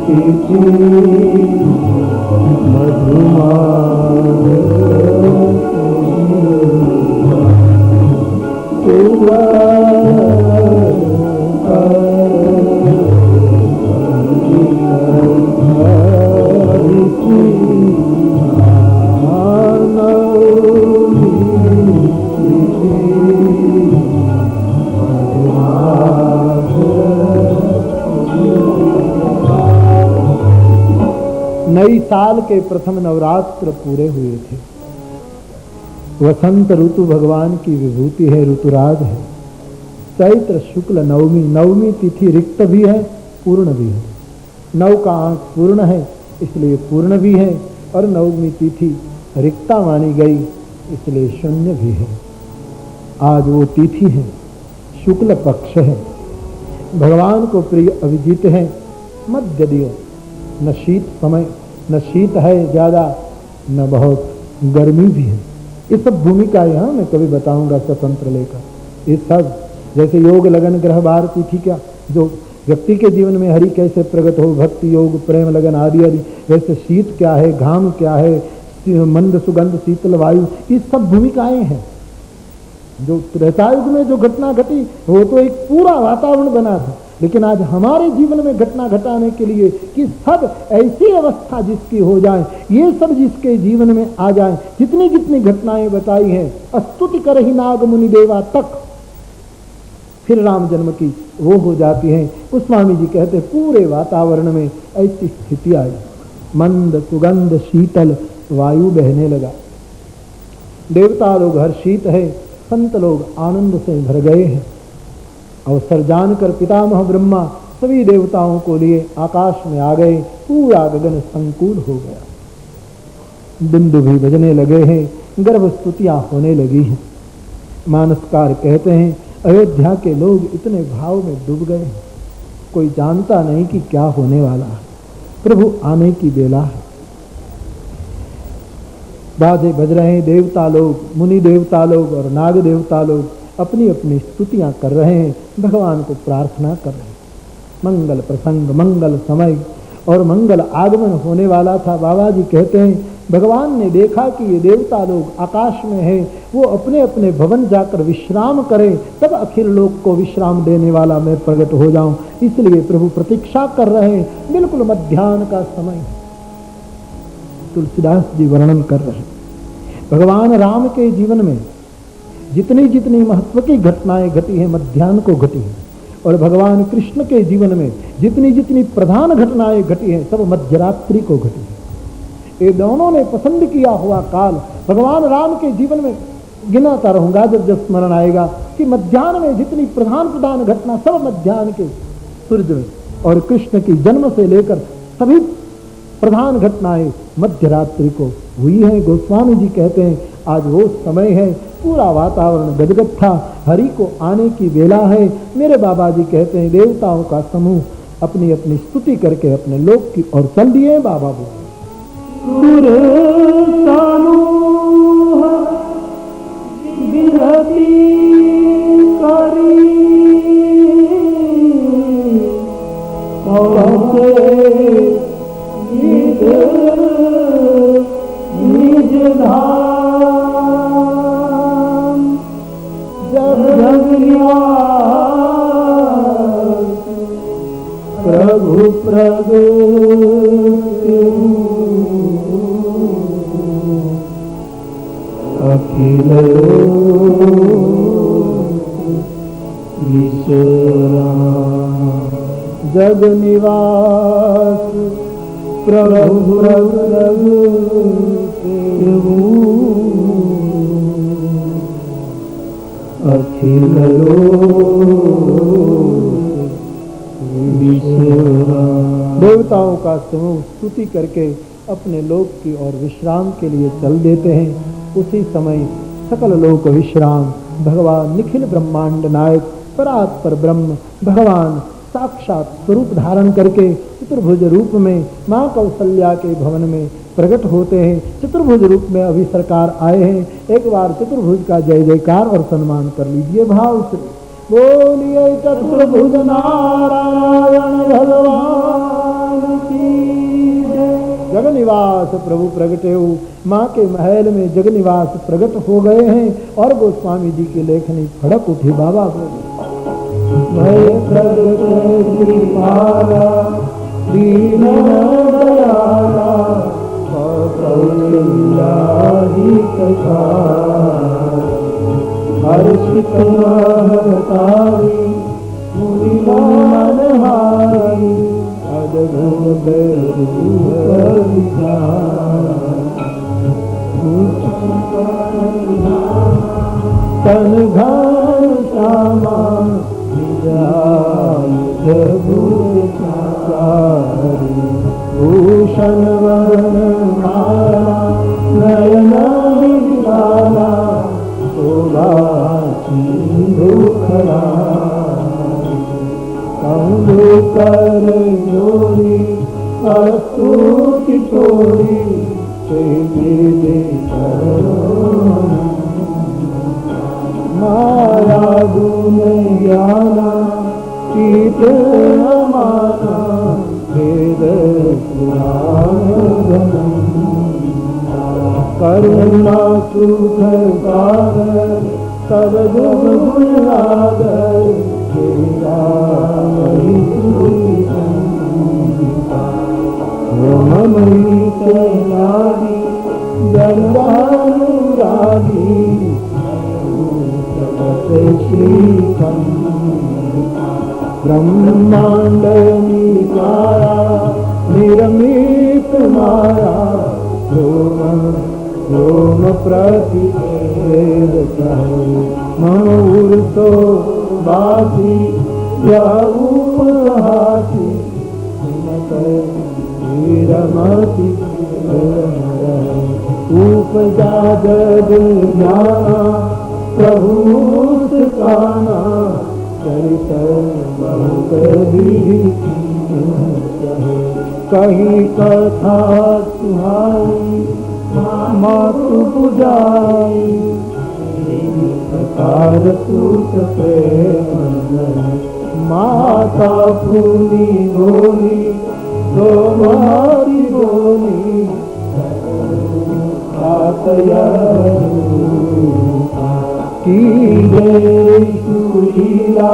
तिथि मधुमास नई साल के प्रथम नवरात्र पूरे हुए थे। वसंत ऋतु भगवान की विभूति है, ऋतुराज है। चैत्र शुक्ल नवमी, नवमी तिथि रिक्त भी है, पूर्ण भी है। नव का अंक पूर्ण है, इसलिए पूर्ण भी है, और नवमी तिथि रिक्ता मानी गई, इसलिए शून्य भी है। आज वो तिथि है, शुक्ल पक्ष है, भगवान को प्रिय अभिजीत है, मध्य दियो, न शीत समय, न शीत है ज्यादा, न बहुत गर्मी भी है। ये सब भूमिका यहाँ मैं कभी बताऊंगा स्वतंत्र लेकर। ये सब जैसे योग लगन ग्रह बार तिथि क्या, जो व्यक्ति के जीवन में हरि कैसे प्रकट हो, भक्ति योग प्रेम लगन आदि आदि, वैसे शीत क्या है, घाम क्या है, मंद सुगंध शीतल वायु, ये सब भूमिकाएं हैं। जो त्रेतायुग में जो घटना घटी वो तो एक पूरा वातावरण बना था, लेकिन आज हमारे जीवन में घटना घटाने के लिए कि सब ऐसी अवस्था जिसकी हो जाए, ये सब जिसके जीवन में आ जाए, जितनी जितनी घटनाएं बताई हैं, स्तुति कर ही नाग मुनि देवा तक फिर राम जन्म की वो हो जाती हैं। गोस्वामी जी कहते पूरे वातावरण में ऐसी स्थिति आई, मंद सुगंध शीतल वायु बहने लगा। देवता लोग हर्षित है, संत लोग आनंद से भर गए हैं। अवसर जानकर पितामह ब्रह्मा सभी देवताओं को लिए आकाश में आ गए, पूरा गगन संकुल हो गया। बिंदु भी बजने लगे हैं, गर्भ स्तुतियां होने लगी हैं। मानसकार कहते हैं अयोध्या के लोग इतने भाव में डूब गए हैं, कोई जानता नहीं कि क्या होने वाला है, प्रभु आने की बेला है। बाजे बज रहे हैं, देवता लोग, मुनि देवता लोग और नाग देवता लोग अपनी अपनी स्तुतियां कर रहे हैं, भगवान को प्रार्थना कर रहे हैं। मंगल प्रसंग, मंगल समय और मंगल आगमन होने वाला था। बाबा जी कहते हैं भगवान ने देखा कि ये देवता लोग आकाश में हैं, वो अपने अपने भवन जाकर विश्राम करें, तब अखिल लोक को विश्राम देने वाला मैं प्रकट हो जाऊं, इसलिए प्रभु प्रतीक्षा कर रहे हैं। बिल्कुल मध्याह्न का समय तुलसीदास जी वर्णन कर रहे हैं। भगवान राम के जीवन में जितनी जितनी महत्व की घटनाएं घटी हैं, मध्याह्न को घटी हैं, और भगवान कृष्ण के जीवन में जितनी जितनी प्रधान घटनाएं घटी हैं, सब मध्यरात्रि को घटी हैं। ये दोनों ने पसंद किया हुआ काल भगवान राम के जीवन में गिनाता रहूंगा जब जब स्मरण आएगा कि मध्याह्न में जितनी प्रधान घटना सब मध्याह्न के सूर्य में, और कृष्ण की जन्म से लेकर सभी प्रधान घटनाएं मध्यरात्रि को हुई है। गोस्वामी जी कहते हैं आज वो समय है, पूरा वातावरण गदगद था, हरि को आने की बेला है। मेरे बाबा जी कहते हैं देवताओं का समूह अपनी अपनी स्तुति करके अपने लोक की ओर चल दिए। बाबा बोले प्रभु प्रभु अखिल जग निवास प्रभु प्रभु अखिल देवताओं का समूह स्तुति करके अपने लोक की ओर विश्राम के लिए चल देते हैं। उसी समय सकल लोक विश्राम भगवान निखिल ब्रह्मांड नायक परात्पर ब्रह्म भगवान साक्षात स्वरूप धारण करके चतुर्भुज रूप में माँ कौशल्या के भवन में प्रकट होते हैं। चतुर्भुज रूप में अभी सरकार आए हैं। एक बार चतुर्भुज का जय जयकार और सम्मान कर लीजिए भाव से। बोलिए चतुर्भुज नारायण भगवान की निवास प्रभु प्रगटे हो। माँ के महल में जग निवास प्रगट हो गए हैं और गोस्वामी जी की लेखनी फड़क उठी। बाबा बोले भय प्रगट कृपाला दीन दयाला हर्षित महतारी मुनि मनहारी अद्भुत तन घन श्यामा भूषण वन माला नयन विशाला शोभा सिंधुखरा कंधु कर जोड़ी स्तुति छोड़ी माया गुण ज्ञाना चित माना वेद करुणा सुख सागर सब गुण आगर ममई तैयारी जन्मानुरागी ब्रह्मांड निकाया निर्मित माया रोम प्रतिषेध मम उर्तो बासी या उपहासी वीरमति उपजा जग जाना प्रभु काना चरित बहुत कही कथा सुहाई मातु पुजाई प्रकार सूत प्रेम माता फूली बोली दो मारी बोली की जय सुलीला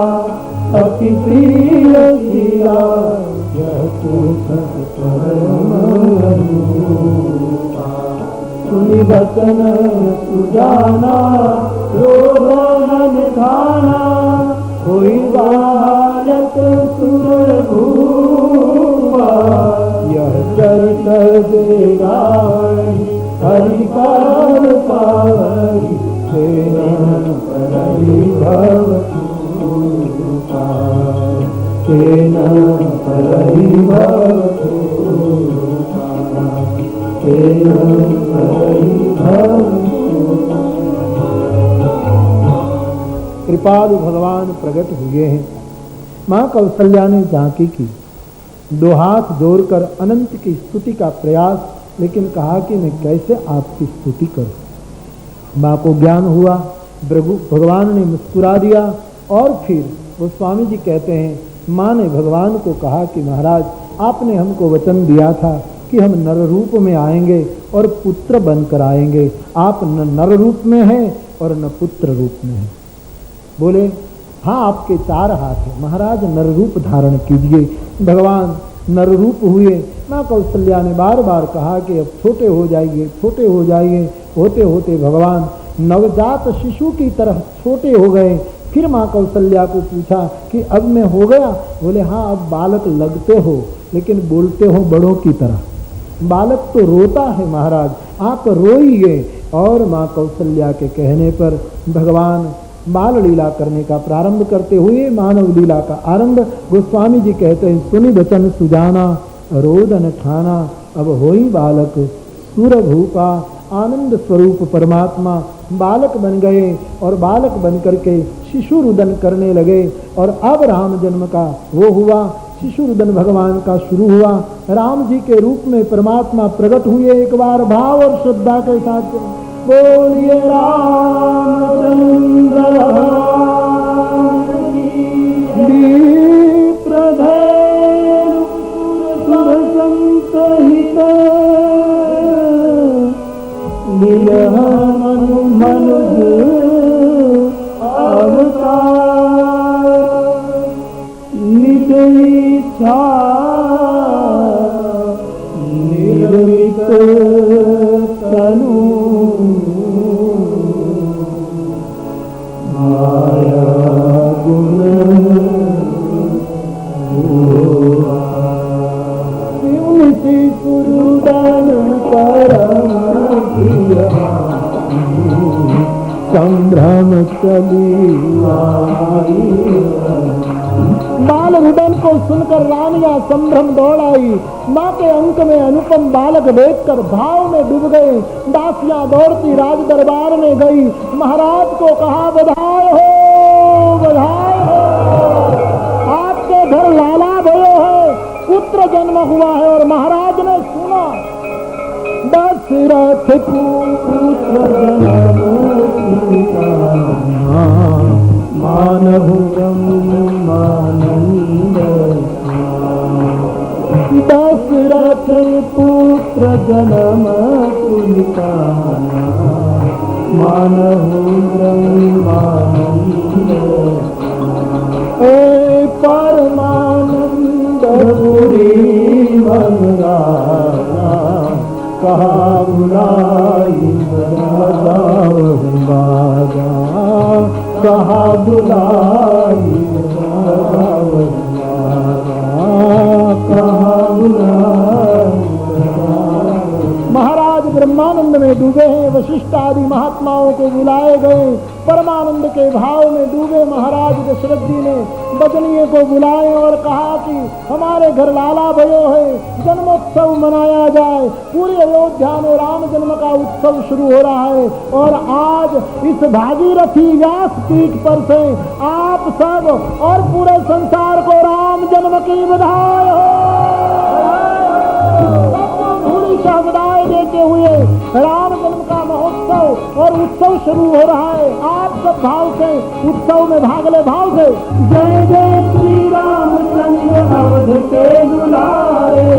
अति प्रिय लीला सुनी बचन सुजाना रोगन खाना कोई बालक सुर भूपा यह चरित देगाई हरिकार पावई तेन परहि भवतु तेन परहि भवतु तेन परहि भवतु। कृपालु भगवान प्रकट हुए हैं। माँ कौशल्या ने झांकी की, दो हाथ जोड़कर अनंत की स्तुति का प्रयास, लेकिन कहा कि मैं कैसे आपकी स्तुति करूं। माँ को ज्ञान हुआ, भगवान ने मुस्कुरा दिया और फिर वो स्वामी जी कहते हैं, माँ ने भगवान को कहा कि महाराज आपने हमको वचन दिया था कि हम नर रूप में आएंगे और पुत्र बनकर आएंगे। आप न नर रूप में हैं और न पुत्र रूप में हैं। बोले हाँ आपके 4 हाथ हैं महाराज, नर रूप धारण कीजिए। भगवान नर रूप हुए। माँ कौशल्या ने बार बार कहा कि अब छोटे हो जाइए, छोटे हो जाइए। होते होते भगवान नवजात शिशु की तरह छोटे हो गए। फिर माँ कौशल्या को पूछा कि अब मैं हो गया? बोले हाँ अब बालक लगते हो, लेकिन बोलते हो बड़ों की तरह। बालक तो रोता है महाराज, आप रोइए। और माँ कौशल्या के कहने पर भगवान बाल लीला करने का प्रारंभ करते हुए मानव लीला का आरंभ। गोस्वामी जी कहते हैं, सुनि बचन सुजाना रोदन ठाना, अब होई बालक सुर भूपा। आनंद स्वरूप परमात्मा बालक बन गए और बालक बन करके शिशु रुदन करने लगे। और अब राम जन्म का वो हुआ, शिशु रुदन भगवान का शुरू हुआ। राम जी के रूप में परमात्मा प्रकट हुए। एक बार भाव और श्रद्धा के साथ बोलिए रामचंद्र प्रधेनु सुर संत हित इच्छा निर्मित तनु माया गुण विमुति सुरुदन परम संभ्रम चली बाल रुदन को सुनकर रानियां संभ्रम दौड़ आई। माँ के अंक में अनुपम बालक देखकर भाव में डूब गए। दासियां दौड़ती राज दरबार में गई। महाराज को कहा, बधाई हो, बधाई हो, आपके घर लाला भयो है, पुत्र जन्म हुआ है। और महाराज ने सुना, दशरथ पुत्र जन्म मानहु ब्रह्मानंद दशरथ पुत्र जन्म पुनिता मानहु ब्रह्मानंद परमानंद पुरी मनरा कहा बुलाई बागा कहा बुलाई कहा बुलाई। महाराज ब्रह्मानंद में डूबे हैं। वशिष्ठ आदि महात्माओं को बुलाए गए। परमानंद के भाव में डूबे महाराज दशरथ जी ने बजनीय को बुलाए और कहा कि हमारे घर लाला भयो है, जन्मोत्सव मनाया जाए। पूरी अयोध्या में राम जन्म का उत्सव शुरू हो रहा है। और आज इस भागीरथी व्यास पीठ पर से आप सब और पूरे संसार को राम जन्म की बधाई हो। बधाई देते हुए राम जन्म का महोत्सव और उत्सव शुरू हो रहा है। आप सब भाव से उत्सव में भाग ले, भाव से। जय जय श्री रामचंद्र अवध के दुलारे,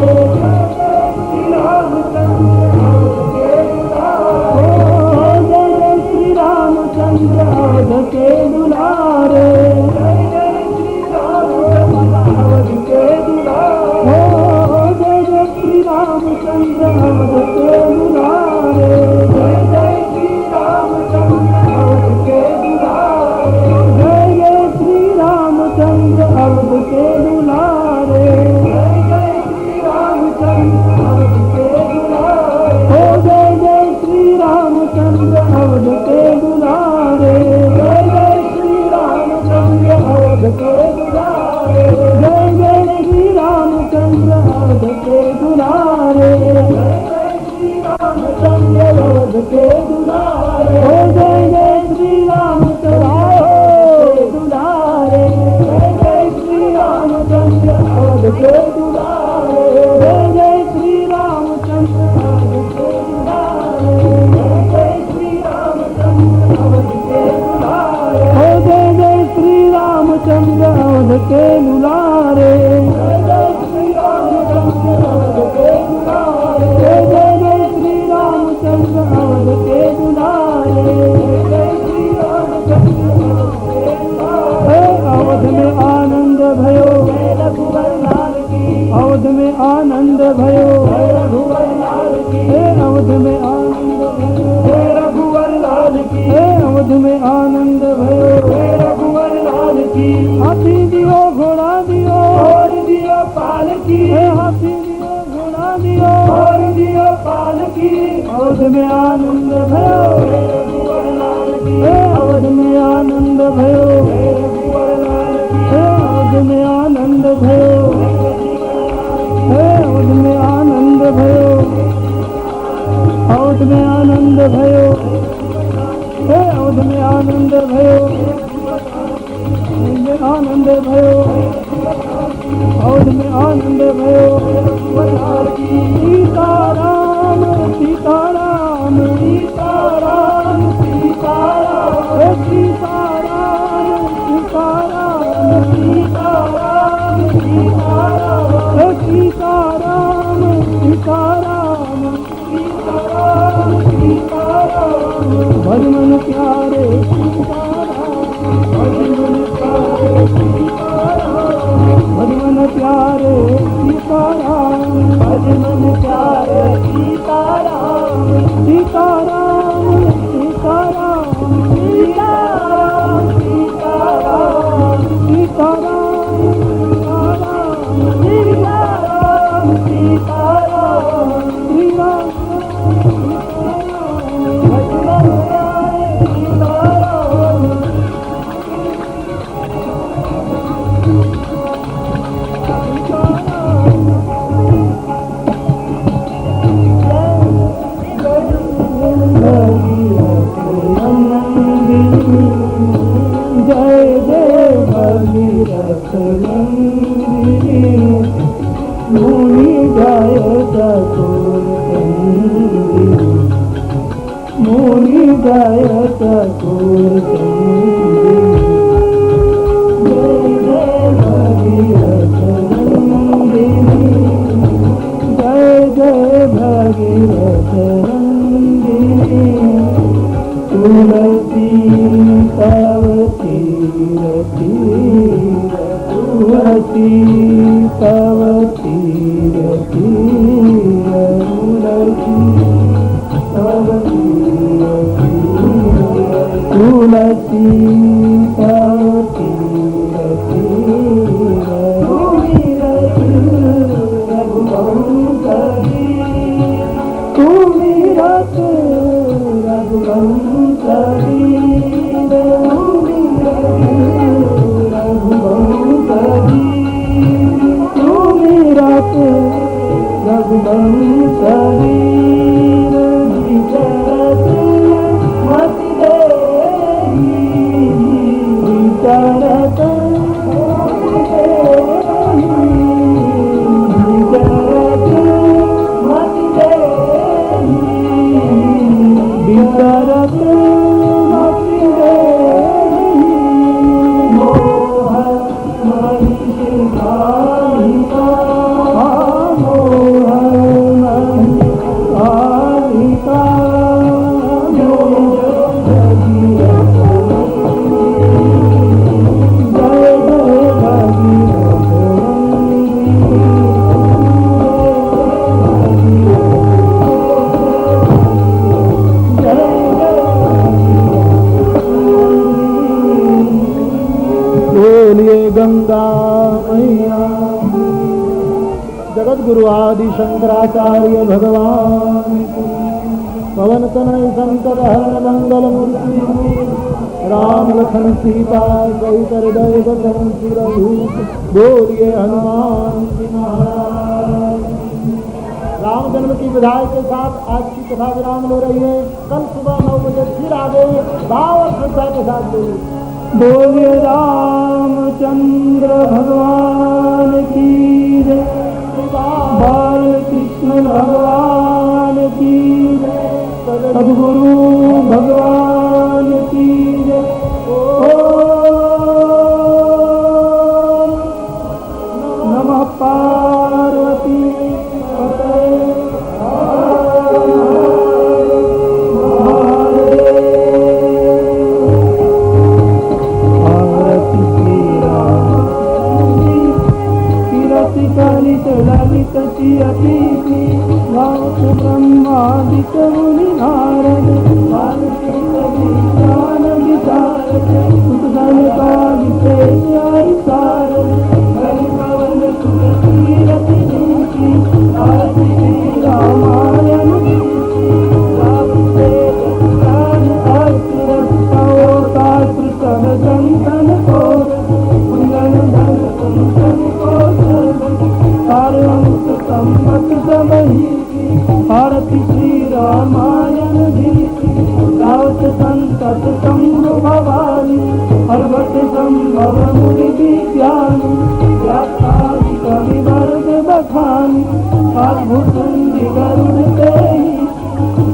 श्री रामचंद्र अवध के दुलारे, जय जय श्री रामचंद्र अवध के दुलारे, जय जय श्री रामचंद्र अवध के दुलारे, जय जय श्री रामचंद्र अवध के दुलारे, जय जय श्री रामचंद्र अवध के दुलारे, जय जय श्री रामचंद्र अवध के दुलारे, जय जय श्री रामचंद्र अवध के दुलारे, हो जय जय श्री रामचंद्र अवध के दुलारे, जय जय श्री रामचंद्र अवध के दुलारे, जय जय श्री रामचंद्र अवध के दुलारे, जय जय श्री रामचंद्र अवध के दुलारे, हो जय जय श्री रामचंद्र दुलारे, जय जय श्री रामचंद्र अवध के दुलारे, जय जय श्री रामचंद्र अवध के दुलारे, जय जय श्री रामचंद्र अवध के दुलारे, हो जय जय श्री रामचंद्र अवध के दुलारे, जय जय श्री रामचंद्र अवध के दुलारे, जय जय श्री रामचंद्र अवध के दुलारे, जय जय श्री रामचंद्र अवध के दुलारे। अवध में आनंद भयो रघुवर लाल की, अवध में आनंद भयो रघुवर लाल की, अवध में आनंद भयो रघुवर लाल की, अवध में आनंद भयो रघुवर लाल की। हाथी दियो घोड़ा दियो और दियो पाल की, हाथी दियो घोड़ा दियो और दियो पाल की, अवध में आनंद भयो रघुवर लाल की, अवध में आनंद भयो रघुवर लाल की, अवध में आनंद भयो, अवध में आनंद भयो, अवध में आनंद भयो, अवध में आनंद भयो, आनंद भयो, अवध में आनंद भयो। सीताराम सीताराम सीताराम सीताराम सीताराम सीताराम सीताराम सीताराम सीताराम सीताराम सीताराम सीताराम भजमन प्यारे सीताराम भजमन प्यारे सीताराम भजमन सीताराम श्री राम लक्ष्मण आए सीताराम जय जय भगीरथ नंदिनी मुनि गायक मुनि गायक जय जय भगीरथ नंदिनी जय जय भगीरथ नंदिनी तुलसी तव तीर तीर तुलसी तव तीर तीर तुलसी तव तीर तीर तुलसी तव तीर तीर तुमी रत रघुवंशरी रघुवंशरी विचरत मति देहि विचरत मति देहि विचरत मति देहि मोह महिषिकालिका गंगा मैया जगत गुरु आदि शंकराचार्य भगवान पवन तनय संकट हरण मंगल मूर्ति राम लखन सीता सहित हृदय बसवन सुरभूत बोलिए हनुमान जी महाराज। राम जन्म की विधाई के साथ आज की कथा विराम ले रही है। कल सुबह 9 बजे फिर आगे भाव और श्रद्धा के साथ बोलिए बोलिए रामचंद्र भगवान की जय बाल कृष्ण भगवान की जय सद्गुरु भगवान की जय ओम नमः पार्वती पतये ललित ललित अतिथि वास ब्रह्मादिक मुनि नारद ज्ञान विचारक सुतधन कालिते सारद हरि पवन सुत कीरति नीति आरति श्री रामायण भारती श्री रामायण रावत संतत संग भवानी हरवत संभव मुनि विज्ञानी व्यासादि कवि वर्ग बखानी अद्भुत गरुड़ तेहि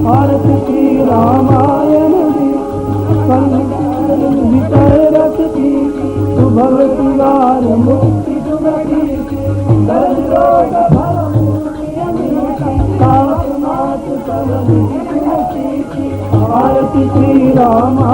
भारत श्री रामायण विचर रखती सुभगति वार मुक्ति सुगति भारती श्री रामा